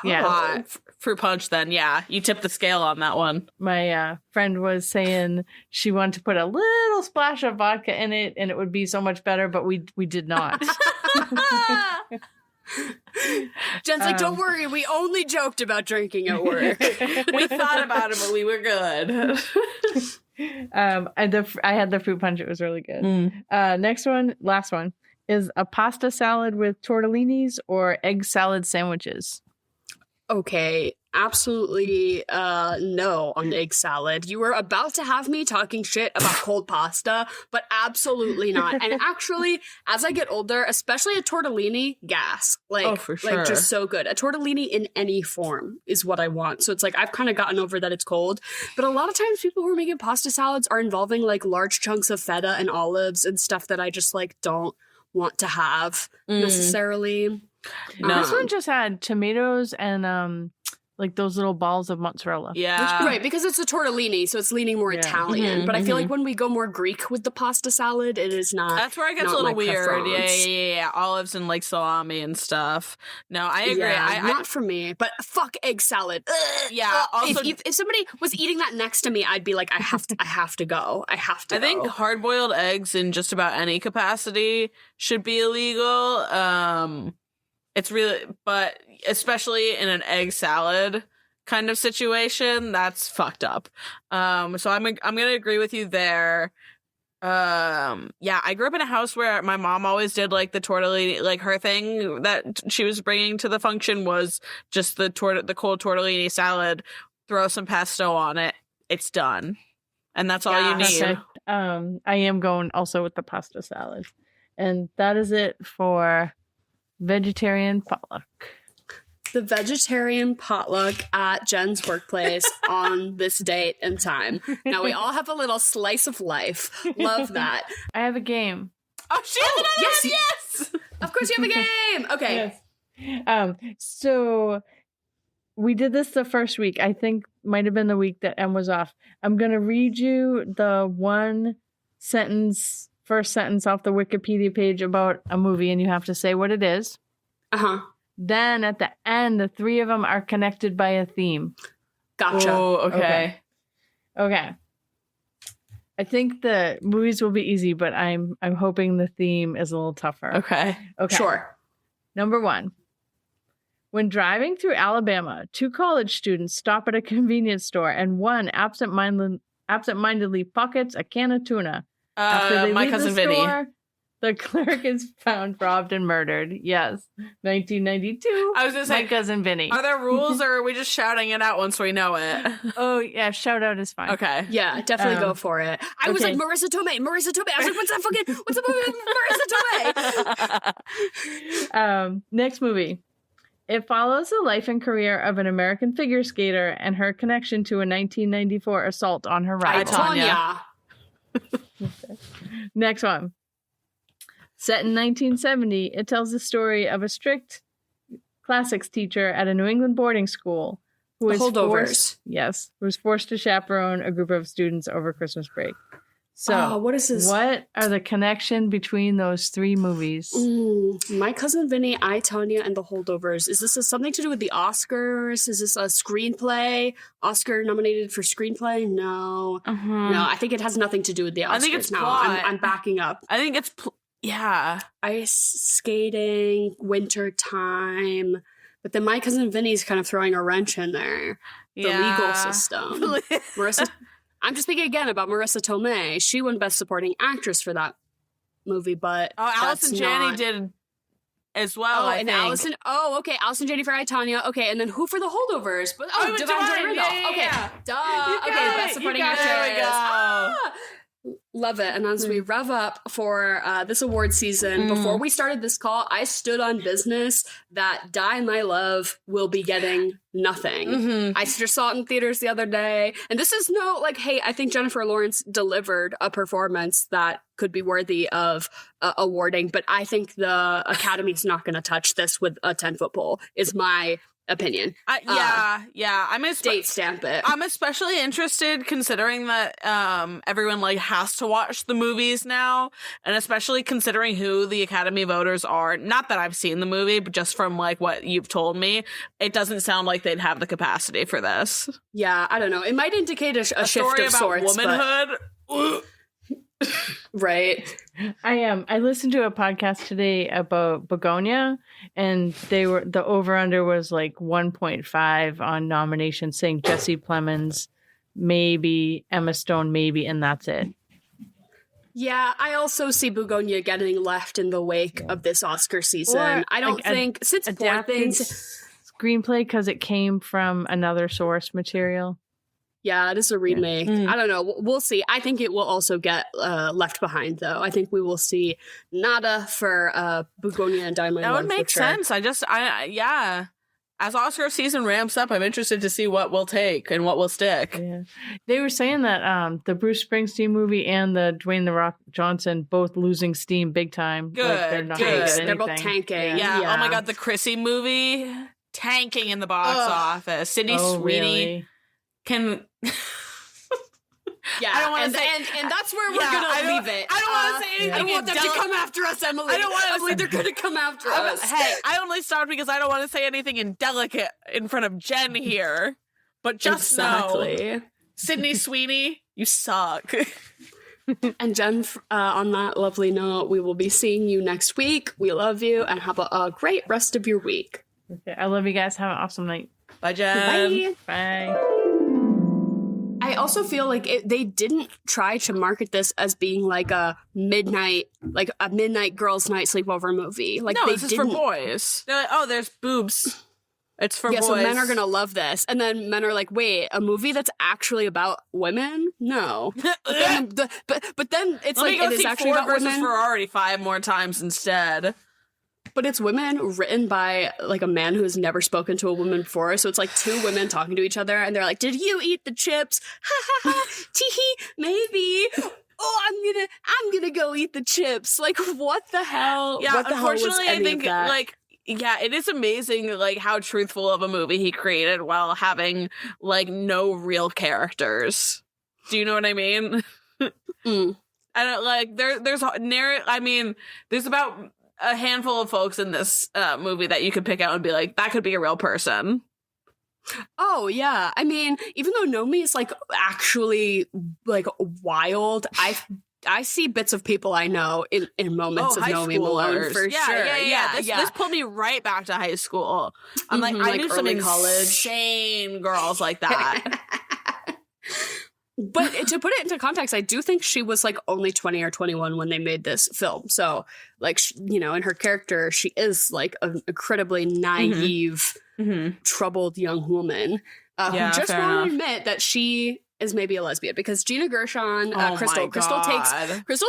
Yeah. Fruit punch then, yeah. You tip the scale on that one. My friend was saying she wanted to put a little splash of vodka in it and it would be so much better, but we did not. Jen's like, don't worry, we only joked about drinking at work. We thought about it, but we were good. I had the fruit punch. It was really good. Next one, last one, is a pasta salad with tortellinis or egg salad sandwiches. Okay, absolutely no on egg salad. You were about to have me talking shit about cold pasta, but absolutely not. And actually, as I get older, especially a tortellini, gas. Like, for sure. like just so good. A tortellini in any form is what I want. So it's like I've kind of gotten over that it's cold. But a lot of times people who are making pasta salads are involving like large chunks of feta and olives and stuff that I just like don't want to have necessarily. No. This one just had tomatoes and like those little balls of mozzarella. Yeah. Right, because it's a tortellini, so it's leaning more Italian. But I feel like when we go more Greek with the pasta salad, it is not. That's where it gets a little weird. Yeah. Olives and like salami and stuff. No, I agree. Yeah, not for me. But fuck egg salad. Ugh. Yeah. Also, if somebody was eating that next to me, I'd be like, I have to go. I have to. I think hard-boiled eggs in just about any capacity should be illegal. It's really, but especially in an egg salad kind of situation, that's fucked up. So I'm gonna agree with you there. Yeah, I grew up in a house where my mom always did like the tortellini, like her thing that she was bringing to the function was just the cold tortellini salad. Throw some pesto on it, it's done, and that's all you need. Okay. I am going also with the pasta salad, and that is it for vegetarian potluck. The vegetarian potluck at Jen's workplace on this date and time. Now we all have a little slice of life. Love that. I have a game. Oh, she has another one. Yes! Of course you have a game. Okay. Yes. So we did this the first week. I think might have been the week that Em was off. I'm going to read you the first sentence off the Wikipedia page about a movie, and you have to say what it is. Uh-huh. Then at the end, the three of them are connected by a theme. Gotcha. Oh, okay. I think the movies will be easy, but I'm hoping the theme is a little tougher. Okay. Sure. Number 1. When driving through Alabama, 2 college students stop at a convenience store, and one absentmindedly pockets a can of tuna. After they My leave Cousin the Vinny. store, the clerk is found robbed and murdered. Yes. 1992. I was going to say, My Cousin Vinny. Are there rules or are we just shouting it out once we know it? Oh, yeah. Shout out is fine. Okay. Yeah, definitely go for it. I was like, Marissa Tomei. I was like, what's up with Marissa Tomei? Next movie. It follows the life and career of an American figure skater and her connection to a 1994 assault on her rival. Tanya. Next one. Set in 1970, it tells the story of a strict classics teacher at a New England boarding school who was forced to chaperone a group of students over Christmas break. So, what is this? What are the connection between those 3 movies? My Cousin Vinny, I, Tanya, and The Holdovers. Is this something to do with the Oscars? Is this a screenplay? Oscar nominated for screenplay? No. No, I think it has nothing to do with the Oscars. I think it's now. plot. I'm backing up. I think it's yeah. Ice skating, winter time. But then My Cousin Vinny's kind of throwing a wrench in there. The legal system. I'm just thinking again about Marissa Tomei. She won Best Supporting Actress for that movie, but Allison Janney did as well. I think. Allison. Oh, okay. Allison Janney for I, Tanya. Okay, and then who for The Holdovers? But Divine Randolph. Okay, duh. Okay, Best Supporting Actress. There we go. Love it. And as we rev up for this award season, before we started this call, I stood on business that Die My Love will be getting nothing. I just saw it in theaters the other day. And this is no, like, hey, I think Jennifer Lawrence delivered a performance that could be worthy of awarding. But I think the Academy's not going to touch this with a 10-foot pole, is my opinion. Yeah. Date stamp it. I'm especially interested considering that everyone like has to watch the movies now, and especially considering who the Academy voters are. Not that I've seen the movie, but just from like what you've told me, it doesn't sound like they'd have the capacity for this. Yeah, I don't know. It might indicate a shift story of about sorts. womanhood. Right. I listened to a podcast today about Begonia, and the over-under was like 1.5 on nominations, saying Jesse Plemons, maybe, Emma Stone, maybe, and that's it. Yeah, I also see Begonia getting left in the wake of this Oscar season. Or, I don't think, since Poor Things... screenplay because it came from another source material. Yeah, it is a remake. I don't know. We'll see. I think it will also get left behind, though. I think we will see nada for Begonia and Diamond. That would make sense. Yeah. As Oscar season ramps up, I'm interested to see what we'll take and what will stick. Yeah. They were saying that the Bruce Springsteen movie and the Dwayne The Rock Johnson both losing steam big time. Good. Like, they're not Good. gonna get They're both anything. tanking. Yeah. Oh my God, the Chrissy movie tanking in the box office. Sydney Sweeney really? can. Yeah, I don't want to say, and that's where we're gonna leave it. I don't want to say anything. I don't want them to come after us, Emily. I don't want to Emily, they're gonna come after us. Hey, I only stopped because I don't want to say anything indelicate in front of Jen here. But just know, Sydney Sweeney, you suck. And Jen, on that lovely note, we will be seeing you next week. We love you, and have a great rest of your week. Okay, I love you guys. Have an awesome night. Bye, Jen. Bye. Bye. I also feel like they didn't try to market this as being like a midnight girls' night sleepover movie. Like, no, they this is didn't. for boys. They're like, oh, there's boobs. It's for boys. So men are gonna love this, and then men are like, "Wait, a movie that's actually about women? No." But then it's Let me like go it is see actually Ford about versus women. Ferrari 5 more times instead. But it's women written by like a man who has never spoken to a woman before. So it's like two women talking to each other, and they're like, "Did you eat the chips? Ha ha ha! Tee maybe." Oh, I'm gonna go eat the chips. Like, what the hell? Yeah, what the hell was unfortunately, I any think of that? like. Yeah, it is amazing, like, how truthful of a movie he created while having, like, no real characters. Do you know what I mean? Mm. And, like, there's about a handful of folks in this movie that you could pick out and be like, that could be a real person. Oh, yeah. I mean, even though Nomi is, like, actually, like, wild, I see bits of people I know in moments of high Nomi Malone, for sure. Yeah. This pulled me right back to high school. I'm like, I like knew some early college. insane girls like that. But to put it into context, I do think she was like only 20 or 21 when they made this film. So, like, in her character, she is like an incredibly naive, troubled young woman who just won't admit that she is maybe a lesbian, because Gina Gershon, Crystal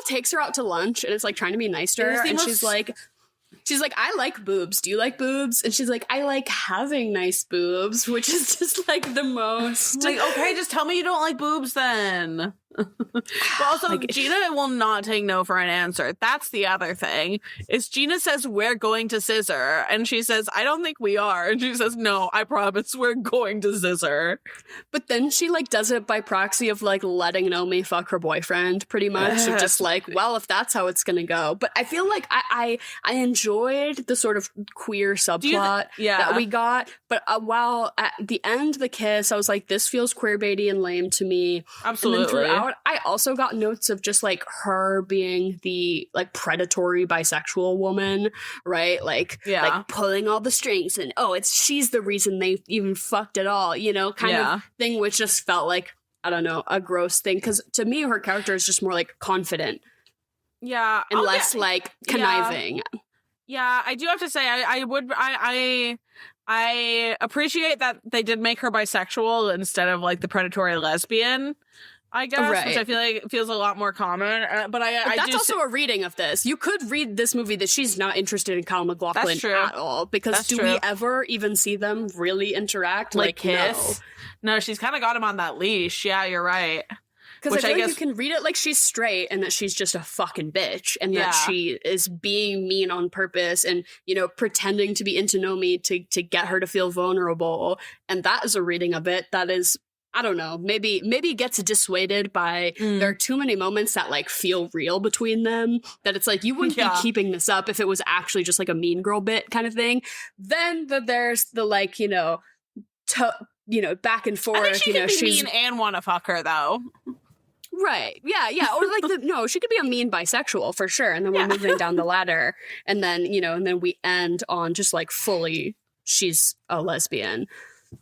takes her out to lunch and is like trying to be nice to her, and she's like, I like boobs. Do you like boobs? And she's like, I like having nice boobs, which is just like the most. Like, okay, just tell me you don't like boobs then. But also, like, Gina will not take no for an answer. That's the other thing. Is Gina says, we're going to scissor. And she says, I don't think we are. And she says, no, I promise we're going to scissor. But then she like does it by proxy of like letting Nomi fuck her boyfriend, pretty much. Of just like, well, if that's how it's gonna go. But I feel like I enjoyed the sort of queer subplot that we got. But while at the end, the kiss, I was like, this feels queerbaity and lame to me. Absolutely. And then throughout, I also got notes of just like her being the like predatory bisexual woman, right? Like pulling all the strings, and she's the reason they even fucked at all, kind of thing, which just felt like, I don't know, a gross thing. Because to me, her character is just more like confident. Yeah. And less like conniving. Yeah, I do have to say, I appreciate that they did make her bisexual instead of like the predatory lesbian, I guess, which I feel like feels a lot more common. But that's also a reading of this. You could read this movie that she's not interested in Kyle MacLachlan at all, because we ever even see them really interact? Like kiss? No, she's kind of got him on that leash. Yeah, you're right. Because I feel like you can read it like she's straight and that she's just a fucking bitch, and that she is being mean on purpose and, pretending to be into Nomi to get her to feel vulnerable. And that is a reading of it that is, I don't know, maybe gets dissuaded by there are too many moments that like feel real between them, that it's like, you wouldn't be keeping this up if it was actually just like a mean girl bit kind of thing. Then there's the like, back and forth. I think she could be mean and want to fuck her though. Right. Yeah. Or like she could be a mean bisexual for sure. And then we're moving down the ladder. And then, and then we end on just like fully, she's a lesbian.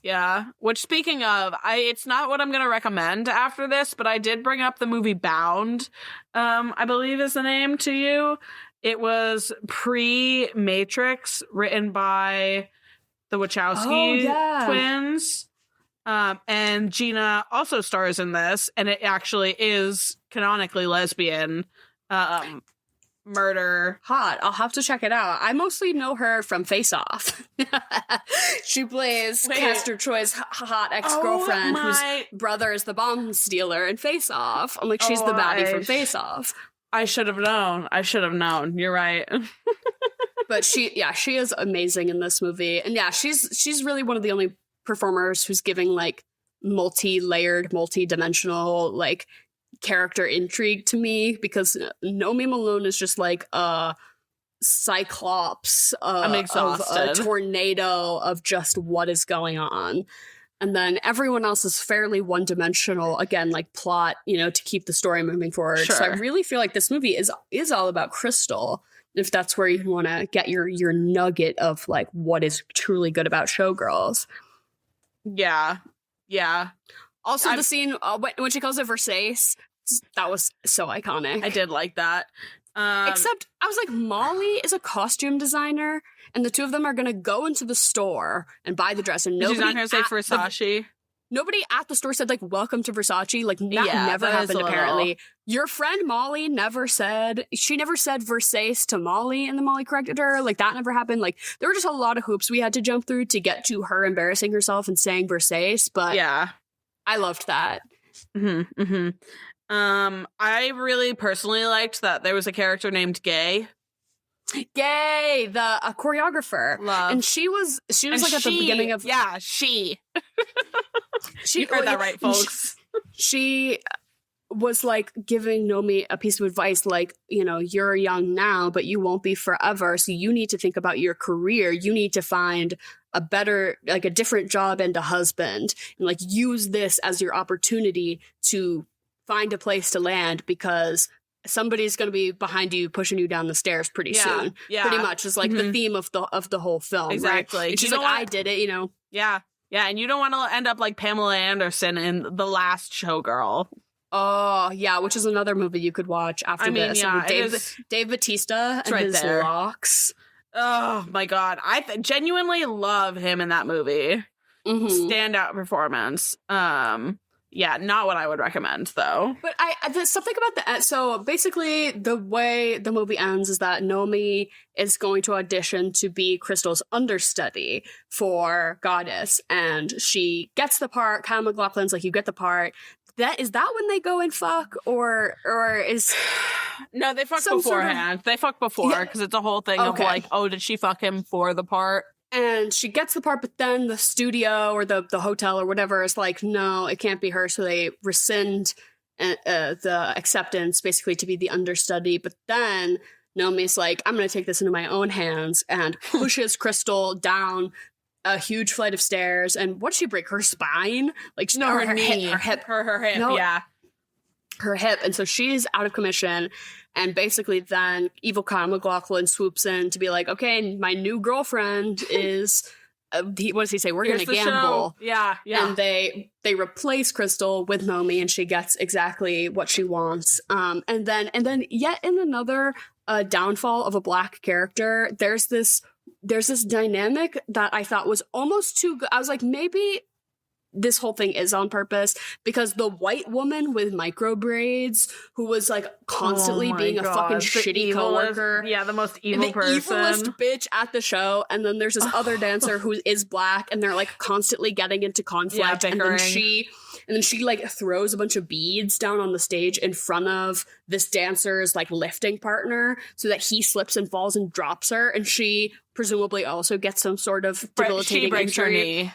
Yeah. Which, speaking of, it's not what I'm going to recommend after this, but I did bring up the movie Bound, I believe is the name to you. It was pre-Matrix, written by the Wachowski yeah. twins. And Gina also stars in this, and it actually is canonically lesbian murder. Hot. I'll have to check it out. I mostly know her from Face Off. She plays Castor Troy's hot ex-girlfriend whose brother is the bomb stealer in Face Off. I'm like, she's the baddie from Face Off. I should have known. You're right. But she is amazing in this movie. And yeah, she's really one of the only performers who's giving like multi-layered, multi-dimensional like character intrigue to me, because Nomi Malone is just like a cyclops I'm exhausted. of a tornado of just what is going on. And then everyone else is fairly one-dimensional, again, like plot, to keep the story moving forward. Sure. So I really feel like this movie is all about Crystal, if that's where you want to get your nugget of like what is truly good about Showgirls. Yeah. Also, the scene when she calls it Versace, that was so iconic. I did like that. Except I was like, Molly is a costume designer, and the two of them are going to go into the store and buy the dress, and she's not going to say Versace. Nobody at the store said like, "Welcome to Versace." Like that never that happened. Apparently, your friend Molly never said Versace to Molly, and then Molly corrected her. Like that never happened. Like there were just a lot of hoops we had to jump through to get to her embarrassing herself and saying Versace. But yeah, I loved that. I really personally liked that there was a character named Gay, the choreographer. Love. And she was like at the beginning of she you heard that right, folks. She was like giving Nomi a piece of advice, like, you're young now, but you won't be forever. So you need to think about your career. You need to find a better, like a different job and a husband, and like use this as your opportunity to find a place to land, because somebody's going to be behind you pushing you down the stairs pretty soon. Yeah. Pretty much is like the theme of the whole film. Exactly. Right? And she's like, I did it, Yeah. Yeah. And you don't want to end up like Pamela Anderson in The Last Showgirl. Oh, yeah, which is another movie you could watch after this. Yeah, Dave Bautista and his locks. Oh, my God. I genuinely love him in that movie. Standout performance. Yeah, not what I would recommend, though. But there's something about so basically the way the movie ends is that Nomi is going to audition to be Crystal's understudy for Goddess, and she gets the part. Kyle MacLachlan's like, you get the part. Is that when they go and fuck, or is... No, they fuck beforehand. They fuck before, because it's a whole thing of like, oh, did she fuck him for the part? And she gets the part, but then the studio or the hotel or whatever is like, no, it can't be her. So they rescind the acceptance, basically, to be the understudy. But then Naomi's like, I'm going to take this into my own hands, and pushes Crystal down a huge flight of stairs. And what'd she break? Her spine? Like, no, her knee. Her hip. Her hip, yeah. Her hip. And so she's out of commission. And basically then evil Kyle MacLachlan swoops in to be like, okay, my new girlfriend is, what does he say? We're going to gamble. Show. Yeah. And they replace Crystal with Nomi, and she gets exactly what she wants. And then yet in another downfall of a black character, there's this dynamic that I thought was almost too good. I was like, maybe this whole thing is on purpose, because the white woman with micro braids who was like constantly being a fucking shitty coworker. Yeah, the most evil person. The evilest bitch at the show. And then there's this other dancer who is black, and they're like constantly getting into conflict. And then she like throws a bunch of beads down on the stage in front of this dancer's like lifting partner, so that he slips and falls and drops her. And she presumably also gets some sort of debilitating injury.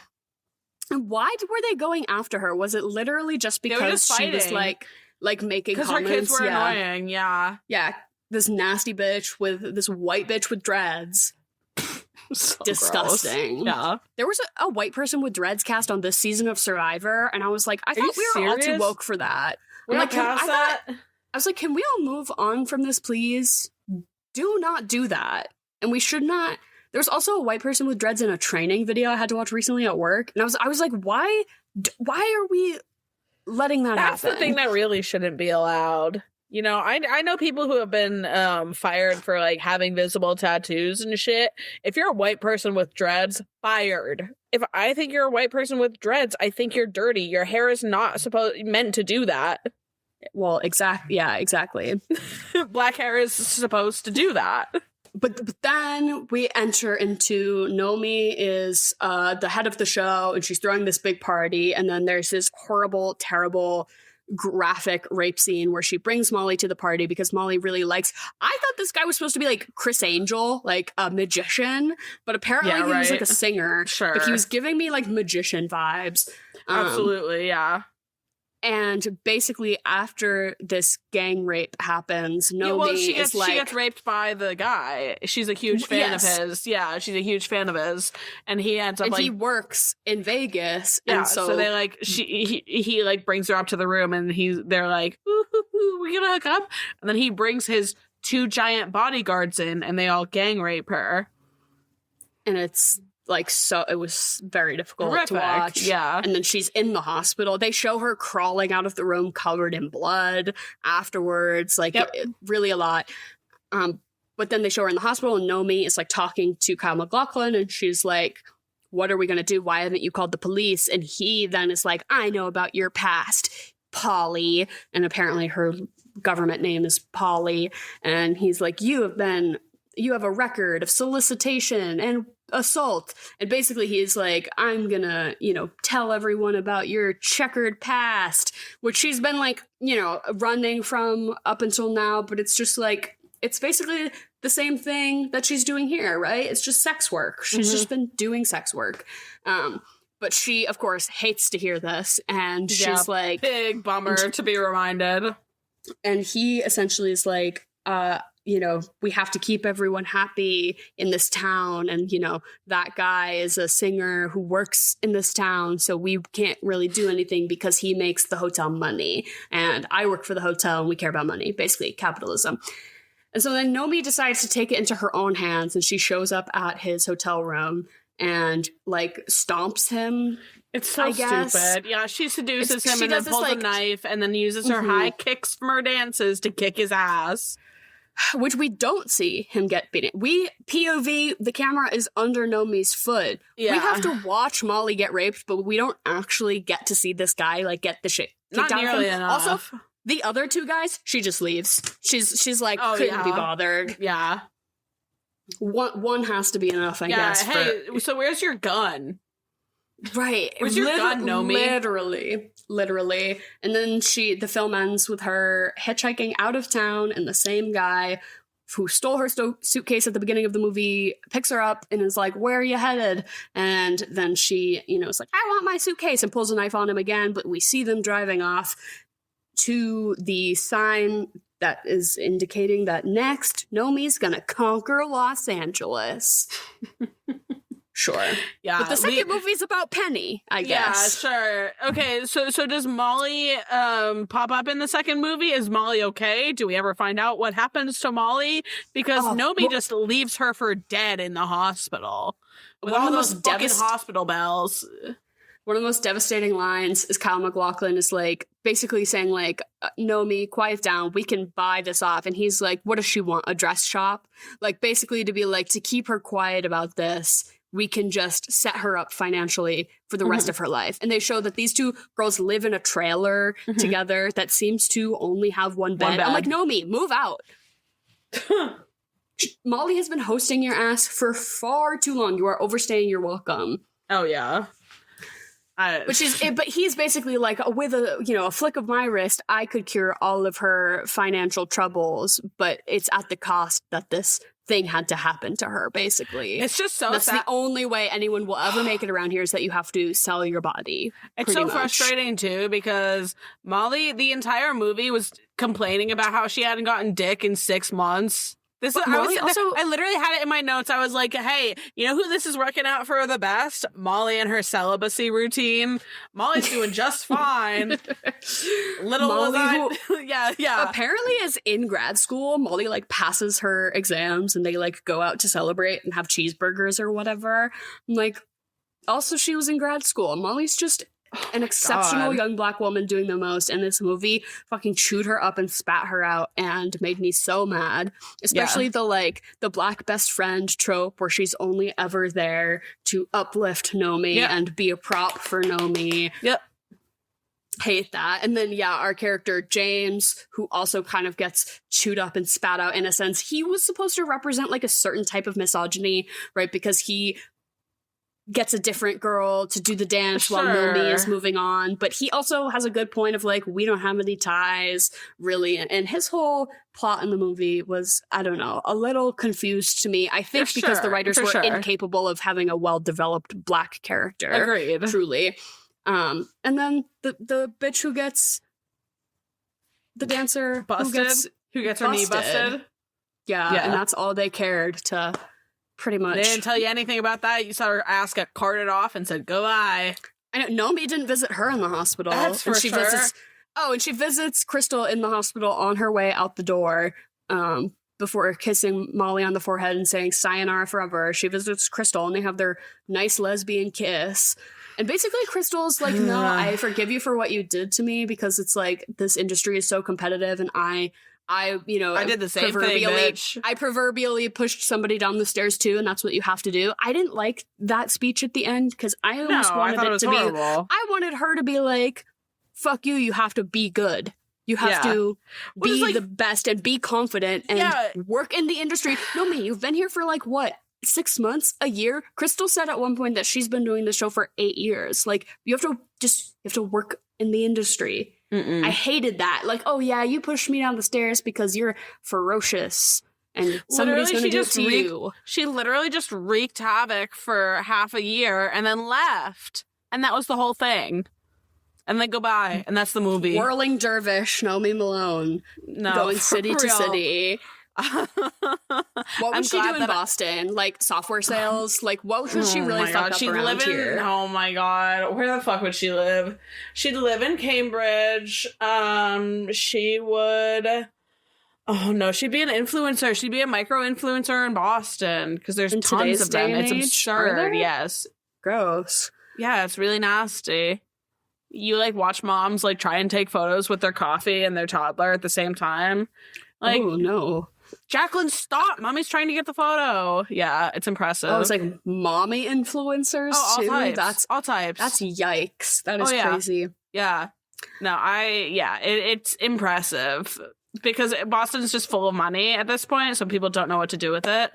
And why were they going after her? Was it literally just because she was like making comments? Because her kids were annoying, yeah. Yeah, this nasty bitch with this white bitch with dreads. So disgusting. Gross. Yeah. There was a white person with dreads cast on this season of Survivor, and I was like, I thought we were all too woke for that. We're like, I was like, can we all move on from this, please? Do not do that. And we should not. There was also a white person with dreads in a training video I had to watch recently at work. And I was like, why are we letting that happen? That's the thing that really shouldn't be allowed. You know, I know people who have been fired for like having visible tattoos and shit. If you're a white person with dreads, fired. If I think you're a white person with dreads, I think you're dirty. Your hair is not meant to do that. Well, exactly. Black hair is supposed to do that. But then we enter into Nomi is the head of the show, and she's throwing this big party, and then there's this horrible, terrible, graphic rape scene where she brings Molly to the party because Molly really likes. I thought this guy was supposed to be like Chris Angel, like a magician, but apparently he was like a singer. Sure. But he was giving me like magician vibes. Absolutely, yeah. And basically, after this gang rape happens, Nomi she gets raped by the guy. She's a huge fan of his. Yeah, she's a huge fan of his, and he ends up he works in Vegas. Yeah, and so they like he like brings her up to the room, and they're like, ooh, we're gonna hook up, and then he brings his 2 giant bodyguards in, and they all gang rape her, and it's. Like, so it was very difficult to watch. Yeah. And then she's in the hospital. They show her crawling out of the room covered in blood afterwards. Like, really a lot. But then they show her in the hospital, and Nomi is like talking to Kyle MacLachlan, and she's like, what are we going to do? Why haven't you called the police? And he then is like, I know about your past, Polly. And apparently her government name is Polly. And he's like, you have a record of solicitation and assault. And basically he's like, I'm gonna, tell everyone about your checkered past, which she's been like, running from up until now, but it's just like, it's basically the same thing that she's doing here, right? It's just sex work. She's just been doing sex work. But she, of course, hates to hear this, and she's like... Big bummer to be reminded. And he essentially is like, we have to keep everyone happy in this town. And, that guy is a singer who works in this town, so we can't really do anything because he makes the hotel money. And I work for the hotel, and we care about money, basically capitalism. And so then Nomi decides to take it into her own hands, and she shows up at his hotel room and, like, stomps him. It's so stupid. Yeah, she seduces him and then pulls a knife and then uses her high kicks from her dances to kick his ass. Which we don't see him get beaten. POV, the camera is under Nomi's foot. Yeah. We have to watch Molly get raped, but we don't actually get to see this guy, like, get the shit kicked out of him. Enough. Also, the other 2 guys, she just leaves. She's like, couldn't be bothered. Yeah. One has to be enough, I guess. Hey, so where's your gun? Right. Where's your gun, Nomi? Literally. And then the film ends with her hitchhiking out of town, and the same guy who stole her suitcase at the beginning of the movie picks her up and is like, where are you headed? And then she, is like, I want my suitcase, and pulls a knife on him again. But we see them driving off to the sign that is indicating that next, Nomi's gonna conquer Los Angeles. Sure. Yeah. But the second movie's about Penny, I guess. Yeah, sure. Okay, so does Molly pop up in the second movie? Is Molly okay? Do we ever find out what happens to Molly? Because Nomi just leaves her for dead in the hospital. With all those fucking hospital bells. One of the most devastating lines is Kyle MacLachlan is like, basically saying like, Nomi, quiet down, we can buy this off. And he's like, what does she want? A dress shop? Like, basically to be like, to keep her quiet about this, we can just set her up financially for the rest of her life. And they show that these 2 girls live in a trailer together that seems to only have one bed. I'm like, Nomi, move out. Molly has been hosting your ass for far too long. You are overstaying your welcome. Oh, yeah. But he's basically like, with a flick of my wrist, I could cure all of her financial troubles, but it's at the cost that this thing had to happen to her, basically. It's just so That's the only way anyone will ever make it around here, is that you have to sell your body. It's so frustrating, too, because Molly, the entire movie, was complaining about how she hadn't gotten dick in 6 months. I literally had it in my notes. I was like, hey, you know who this is working out for the best? Molly and her celibacy routine. Molly's doing just fine. Little Molly, was I. Yeah. Apparently, is in grad school, Molly like passes her exams and they like go out to celebrate and have cheeseburgers or whatever. I'm like, also, she was in grad school. Molly's just an exceptional God. young black woman doing the most, and this movie fucking chewed her up and spat her out and made me so mad. Especially the black best friend trope where she's only ever there to uplift Nomi and be a prop for Nomi. Yep. Hate that. And then our character James, who also kind of gets chewed up and spat out in a sense, he was supposed to represent like a certain type of misogyny, right? Because he gets a different girl to do the dance while Nomi is moving on, but he also has a good point of like, we don't have any ties really, and his whole plot in the movie was, I don't know, a little confused to me. I think because the writers were incapable of having a well-developed black character. Agreed. Truly. And then the bitch who gets the dancer busted, who gets her knee busted. Yeah, and that's all they cared to pretty much. They didn't tell you anything about that. You saw her ass get carted off and said goodbye. I know Nomi didn't visit her in the hospital. That's for sure. And she visits Crystal in the hospital on her way out the door. Before kissing Molly on the forehead and saying sayonara forever. She visits Crystal and they have their nice lesbian kiss. And basically Crystal's like, no, I forgive you for what you did to me because it's like this industry is so competitive and I did the same thing, bitch. I proverbially pushed somebody down the stairs too, and that's what you have to do. I didn't like that speech at the end because I almost wanted it to be. I wanted her to be like, fuck you, you have to be good. You have to be the best and be confident and work in the industry. No, me, you've been here for like, what, 6 months, a year? Crystal said at one point that she's been doing the show for 8 years. Like, you have to work in the industry. I hated that. Like, oh yeah, you pushed me down the stairs because you're ferocious and somebody's going to do it to you. She literally just wreaked havoc for half a year and then left. And that was the whole thing. And then goodbye. And that's the movie. Whirling dervish, Nomi Malone. Going city to city. What would she do in Boston? Like software sales? Like what would she really fuck up around here? Oh my god. Where the fuck would she live? She'd live in Cambridge. She would... Oh no, she'd be an influencer. She'd be a micro-influencer in Boston. Because there's tons of them. It's absurd. Yes. Gross. Yeah, it's really nasty. You like watch moms like try and take photos with their coffee and their toddler at the same time. Like, oh no. Jacqueline, stop. Mommy's trying to get the photo. Yeah, it's impressive. Oh, it's like mommy influencers all too? Types. That's all types. That's yikes. That is crazy. Yeah. No, it's impressive. Because Boston's just full of money at this point, so people don't know what to do with it.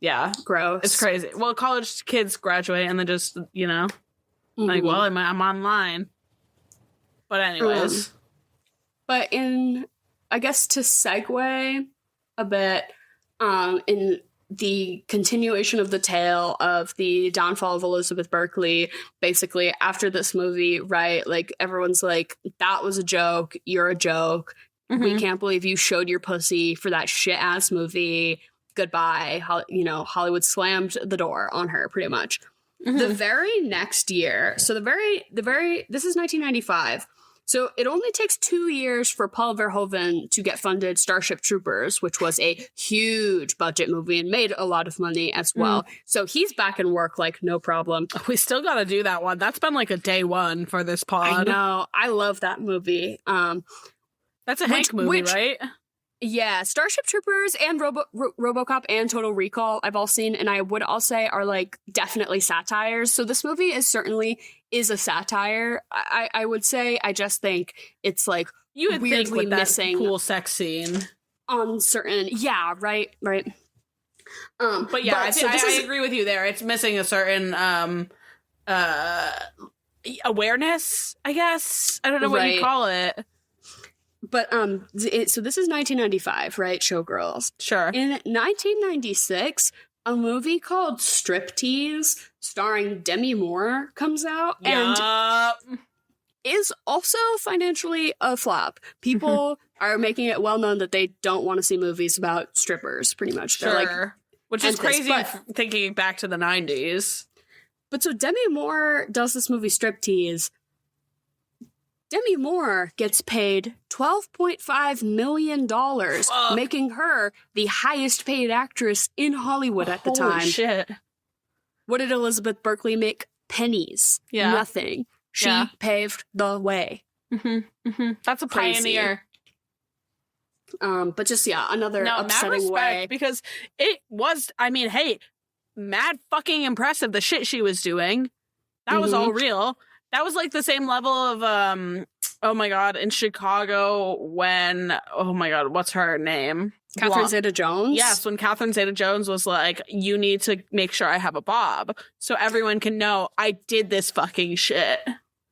Yeah. Gross. It's crazy. Well, college kids graduate and then just, like, well, I'm online. But anyways. But I guess to segue a bit, in the continuation of the tale of the downfall of Elizabeth Berkley, basically after this movie, right? Like everyone's like, that was a joke. You're a joke. We can't believe you showed your pussy for that shit ass movie. Goodbye. Hollywood slammed the door on her pretty much. The very next year, so this is 1995. So it only takes 2 years for Paul Verhoeven to get funded Starship Troopers, which was a huge budget movie and made a lot of money as well. So he's back in work like no problem. We still got to do that one. That's been like a day one for this pod. I know. I love that movie. That's a Hank movie, right? Yeah, Starship Troopers and RoboCop and Total Recall I've all seen, and I would all say are like definitely satires. So this movie is a satire. I would say. I just think it's like you would weirdly think with that missing cool sex scene on certain. Yeah, right. But yeah, I agree with you there. It's missing a certain awareness, I guess. I don't know what you call it. But so this is 1995, right? Showgirls. Sure. In 1996, a movie called Striptease, starring Demi Moore, comes out and is also financially a flop. People are making it well known that they don't want to see movies about strippers, pretty much. Sure. They're like, which is crazy thinking back to the 90s. But so Demi Moore does this movie Striptease. Demi Moore gets paid $12.5 million, making her the highest paid actress in Hollywood at the time. Holy shit. What did Elizabeth Berkley make? Pennies. Yeah. Nothing. She paved the way. That's a Crazy. pioneer. But just, another No, mad upsetting respect, way. because it was, I mean, hey, mad fucking impressive, the shit she was doing. That was all real. That was like the same level of, oh my God, in Chicago when, oh my God, what's her name? Catherine Zeta-Jones? Yes, when Catherine Zeta-Jones was like, you need to make sure I have a bob so everyone can know I did this fucking shit.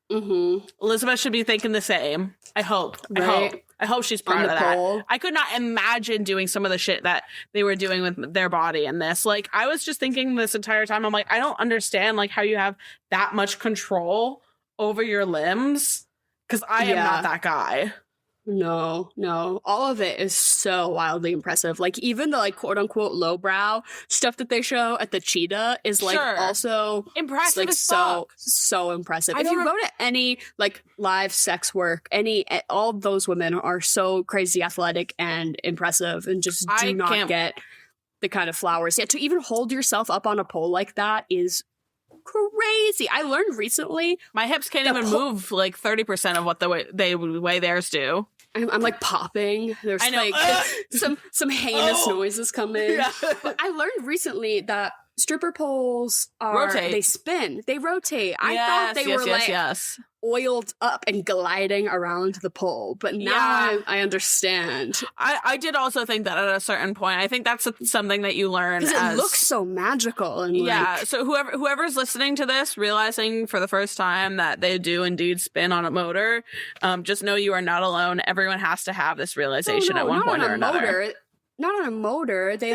Elizabeth should be thinking the same. I hope. Right. I hope she's proud of that. I could not imagine doing some of the shit that they were doing with their body in this. Like, I was just thinking this entire time, I'm like, I don't understand, like, how you have that much control over your limbs, because I am not that guy. No. All of it is so wildly impressive. Like, even the, like, quote-unquote lowbrow stuff that they show at the cheetah is, like, also impressive, like, as fuck. so impressive. If you go to any, like, live sex work, all those women are so crazy athletic and impressive and just do not get the kind of flowers. Yeah, to even hold yourself up on a pole like that is crazy. I learned recently my hips can't even move like 30% of what the way theirs do. I'm like popping. There's like some heinous noises coming. Yeah. But I learned recently that stripper poles they spin, they rotate. I thought they were oiled up and gliding around the pole, but now I understand. I did also think that at a certain point. I think that's something that you learn because it looks so magical. And so whoever's listening to this, realizing for the first time that they do indeed spin on a motor, just know you are not alone. Everyone has to have this realization at one point or another. Not on a motor. They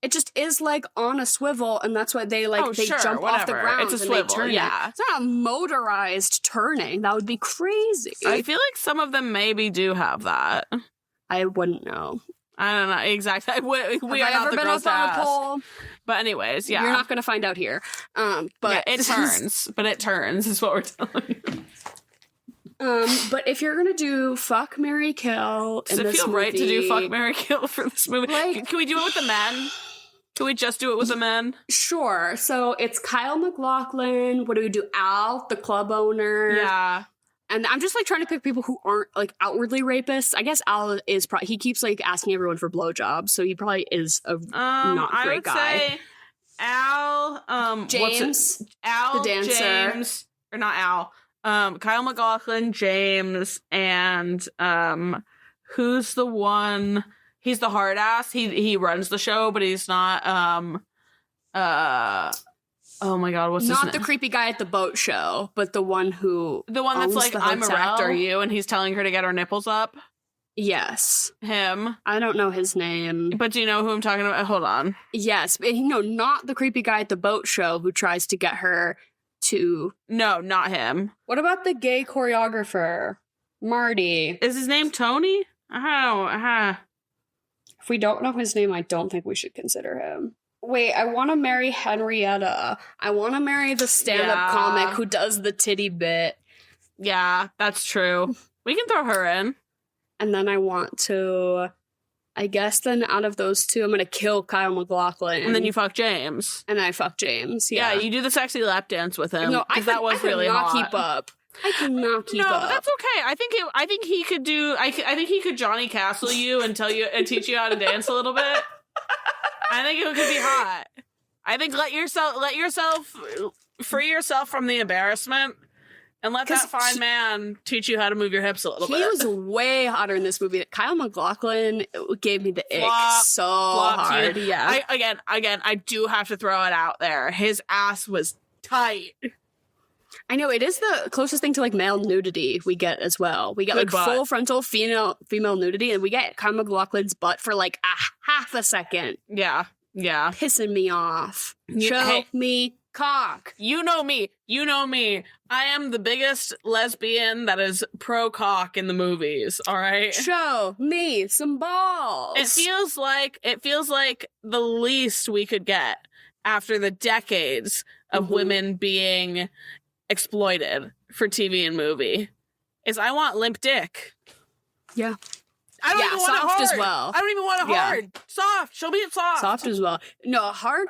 it just is like on a swivel, and that's why they jump off the ground. It's a swivel, they turn it. It's not a motorized turning. That would be crazy. I feel like some of them maybe do have that. I wouldn't know. I don't know exactly. We are not the girls to ask. On a pole? But anyways, you're not going to find out here. But it turns. But it turns is what we're telling you. But if you're gonna do fuck, marry, kill, does it feel right to do fuck, marry, kill for this movie? Like, can we do it with the men? Can we just do it with the men? Sure. So it's Kyle MacLachlan. What do we do? Al, the club owner. Yeah. And I'm just like trying to pick people who aren't like outwardly rapists. I guess Al is probably, he keeps like asking everyone for blowjobs, so he probably is a not great guy. I would say Al, James, Al, the dancer, James, or not Al. Kyle MacLachlan, James, and who's the one? He's the hard ass. He runs the show, but he's not. Oh my God, what's his name? Not the creepy guy at the boat show, but the one that's like, I'm erect, are you? And he's telling her to get her nipples up. Yes, him. I don't know his name, but do you know who I'm talking about? Hold on. Yes, but not the creepy guy at the boat show who tries to get her to. No, not him. What about the gay choreographer, Marty? Is his name Tony? If we don't know his name, I don't think we should consider him. Wait, I want to marry Henrietta. I want to marry the stand-up comic who does the titty bit. Yeah, that's true. We can throw her in. And then I want to, I guess then out of those two, I'm going to kill Kyle MacLachlan. And then you fuck James. And I fuck James, yeah. You do the sexy lap dance with him. No, that was really hot. I cannot keep up. No, but that's okay. I think he could do. I think he could Johnny Castle you and teach you how to dance a little bit. I think it could be hot. I think let yourself free yourself from the embarrassment and let that fine man teach you how to move your hips a little bit. He was way hotter in this movie. Kyle MacLachlan gave me the ick so hard. Yeah. I do have to throw it out there. His ass was tight. I know, it is the closest thing to like male nudity we get as well. We get like full frontal female nudity, and we get Kyle MacLachlan's butt for like a half a second. Yeah. Pissing me off. Show me cock. You know me. I am the biggest lesbian that is pro cock in the movies, all right? Show me some balls. It feels like the least we could get after the decades of women being exploited for TV and movie is I want limp dick. Yeah. I don't even want it soft hard. as well. I don't even want it hard. Soft. Show me it soft. Soft as well. No, hard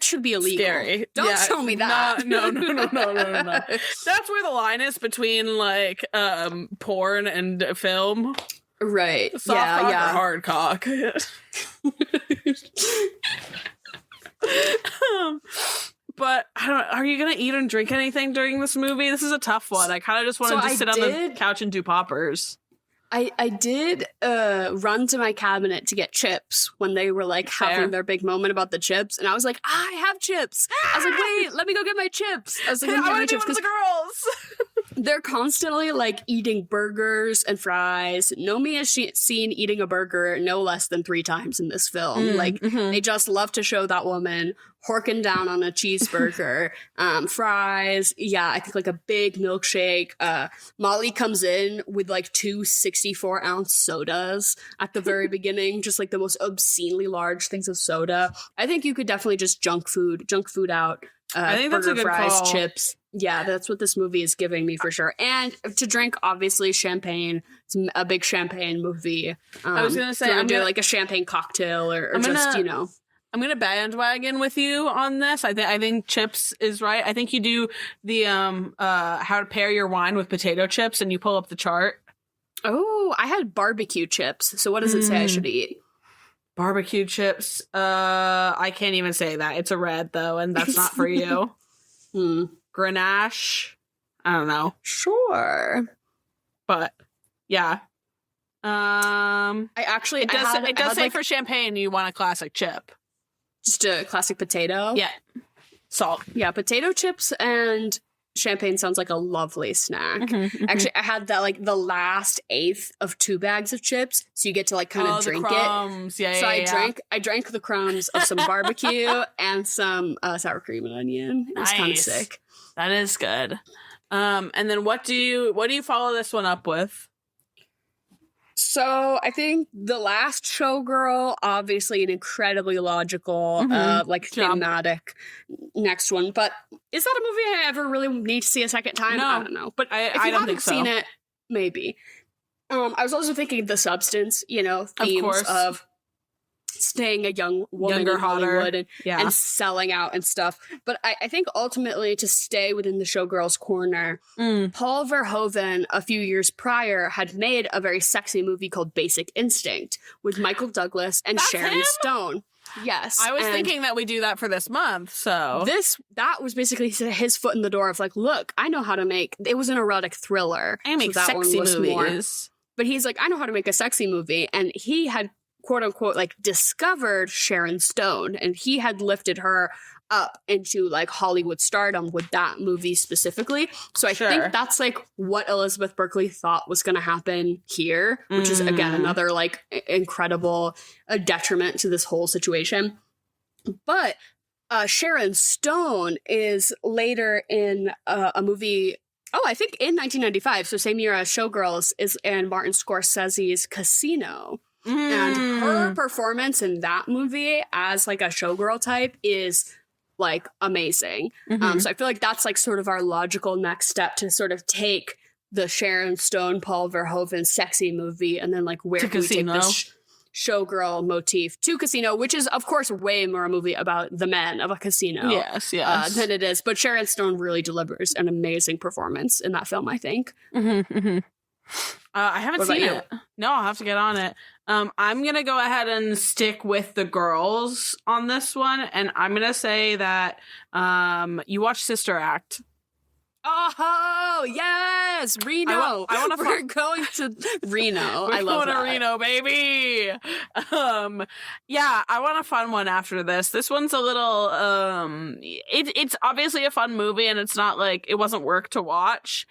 should be illegal. Scary. Don't show me that. No. That's where the line is between like porn and film. Right. Soft cock or hard cock. But I don't. Are you gonna eat and drink anything during this movie? This is a tough one. I kind of just wanted to sit on the couch and do poppers. I did run to my cabinet to get chips when they were like having their big moment about the chips, and I was like, I have chips. I was like, wait, let me go get my chips. I was like, I want to be one of the girls. They're constantly like eating burgers and fries. Nomi is seen eating a burger no less than 3 times in this film. They just love to show that woman horking down on a cheeseburger, fries. Yeah, I think like a big milkshake. Molly comes in with like 2 64-ounce sodas at the very beginning, just like the most obscenely large things of soda. I think you could definitely just junk food out. I think burger, that's a good fries, call. chips. Yeah, that's what this movie is giving me for sure. And to drink, obviously, champagne. It's a big champagne movie. I was gonna say, I'm do like a champagne cocktail or just, you know. I'm gonna bandwagon with you on this. I think chips is right. I think you do the how to pair your wine with potato chips, and you pull up the chart. Oh, I had barbecue chips. So what does it say I should eat? Barbecue chips. I can't even say that. It's a red though, and that's not for you. Grenache. I don't know. Sure, but yeah. It does say for champagne you want a classic chip. Just a classic potato. Yeah. Salt. Yeah, potato chips and champagne sounds like a lovely snack. Actually, I had that like the last 1/8 of 2 bags of chips, so you get to like kind of drink crumbs. it. Yeah, so yeah, I drank the crumbs of some barbecue and some sour cream and onion. It was kind of sick. That is good. And then what do you follow this one up with? So I think the last Showgirl, obviously an incredibly logical, thematic next one. But is that a movie I ever really need to see a second time? No. I don't know. But if you haven't seen it, maybe. I was also thinking The Substance, themes of staying a young woman in Hollywood and selling out and stuff. But I think ultimately, to stay within the Showgirls corner, Paul Verhoeven a few years prior had made a very sexy movie called Basic Instinct with Michael Douglas and Sharon Stone. Yes. I was thinking that we do that for this month, so. That was basically his foot in the door of like, look, I know how to make, it was an erotic thriller. I make sexy movies. But he's like, I know how to make a sexy movie. And he had quote unquote like discovered Sharon Stone, and he had lifted her up into like Hollywood stardom with that movie specifically. So I think that's like what Elizabeth Berkley thought was going to happen here, which is again another like incredible detriment to this whole situation. But Sharon Stone is later in a movie, I think in 1995, so same year as Showgirls, is in Martin Scorsese's Casino. And her performance in that movie as like a showgirl type is like amazing. So I feel like that's like sort of our logical next step to sort of take the Sharon Stone, Paul Verhoeven sexy movie and then like where do we take this showgirl motif to Casino, which is of course way more a movie about the men of a casino than it is. But Sharon Stone really delivers an amazing performance in that film, I think. I haven't seen it. No, I'll have to get on it. I'm going to go ahead and stick with the girls on this one. And I'm going to say that you watch Sister Act. Oh, yes! Reno! We're going to Reno. I love that. We're going to Reno, baby! Yeah, I want a fun one after this. This one's a little, it's obviously a fun movie, and it's not like, it wasn't work to watch,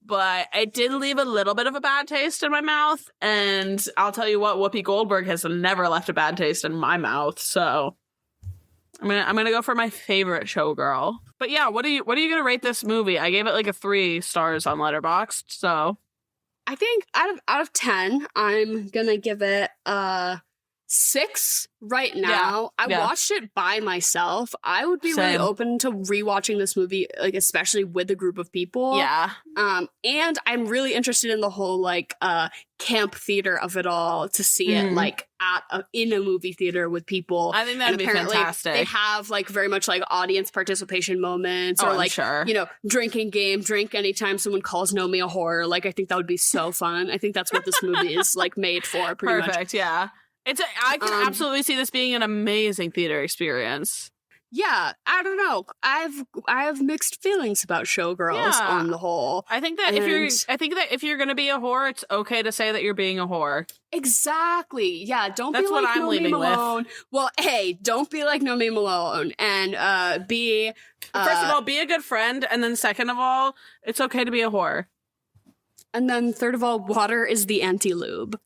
but it did leave a little bit of a bad taste in my mouth, and I'll tell you what, Whoopi Goldberg has never left a bad taste in my mouth, so I'm gonna go for my favorite Showgirl. But yeah, what are you gonna rate this movie? I gave it like a 3 stars on Letterboxd, so I think out of 10, I'm gonna give it 6 right now. I watched it by myself. I would be really open to rewatching this movie, like especially with a group of people. Yeah. And I'm really interested in the whole like camp theater of it all, to see it like in a movie theater with people. I think that'd be fantastic. They have like very much like audience participation moments, or like drinking game, drink anytime someone calls Know Me a Horror. Like I think that would be so fun. I think that's what this movie is like made for. Pretty much. Perfect. Yeah. I can absolutely see this being an amazing theater experience. Yeah, I don't know. I have mixed feelings about Showgirls on the whole. I think that if you're gonna be a whore, it's okay to say that you're being a whore. Exactly. Yeah, don't That's be like what I'm No Me leaving Malone. Well, hey, don't be like No Me Malone, and be first of all, be a good friend, and then second of all, it's okay to be a whore. And then third of all, water is the anti-lube.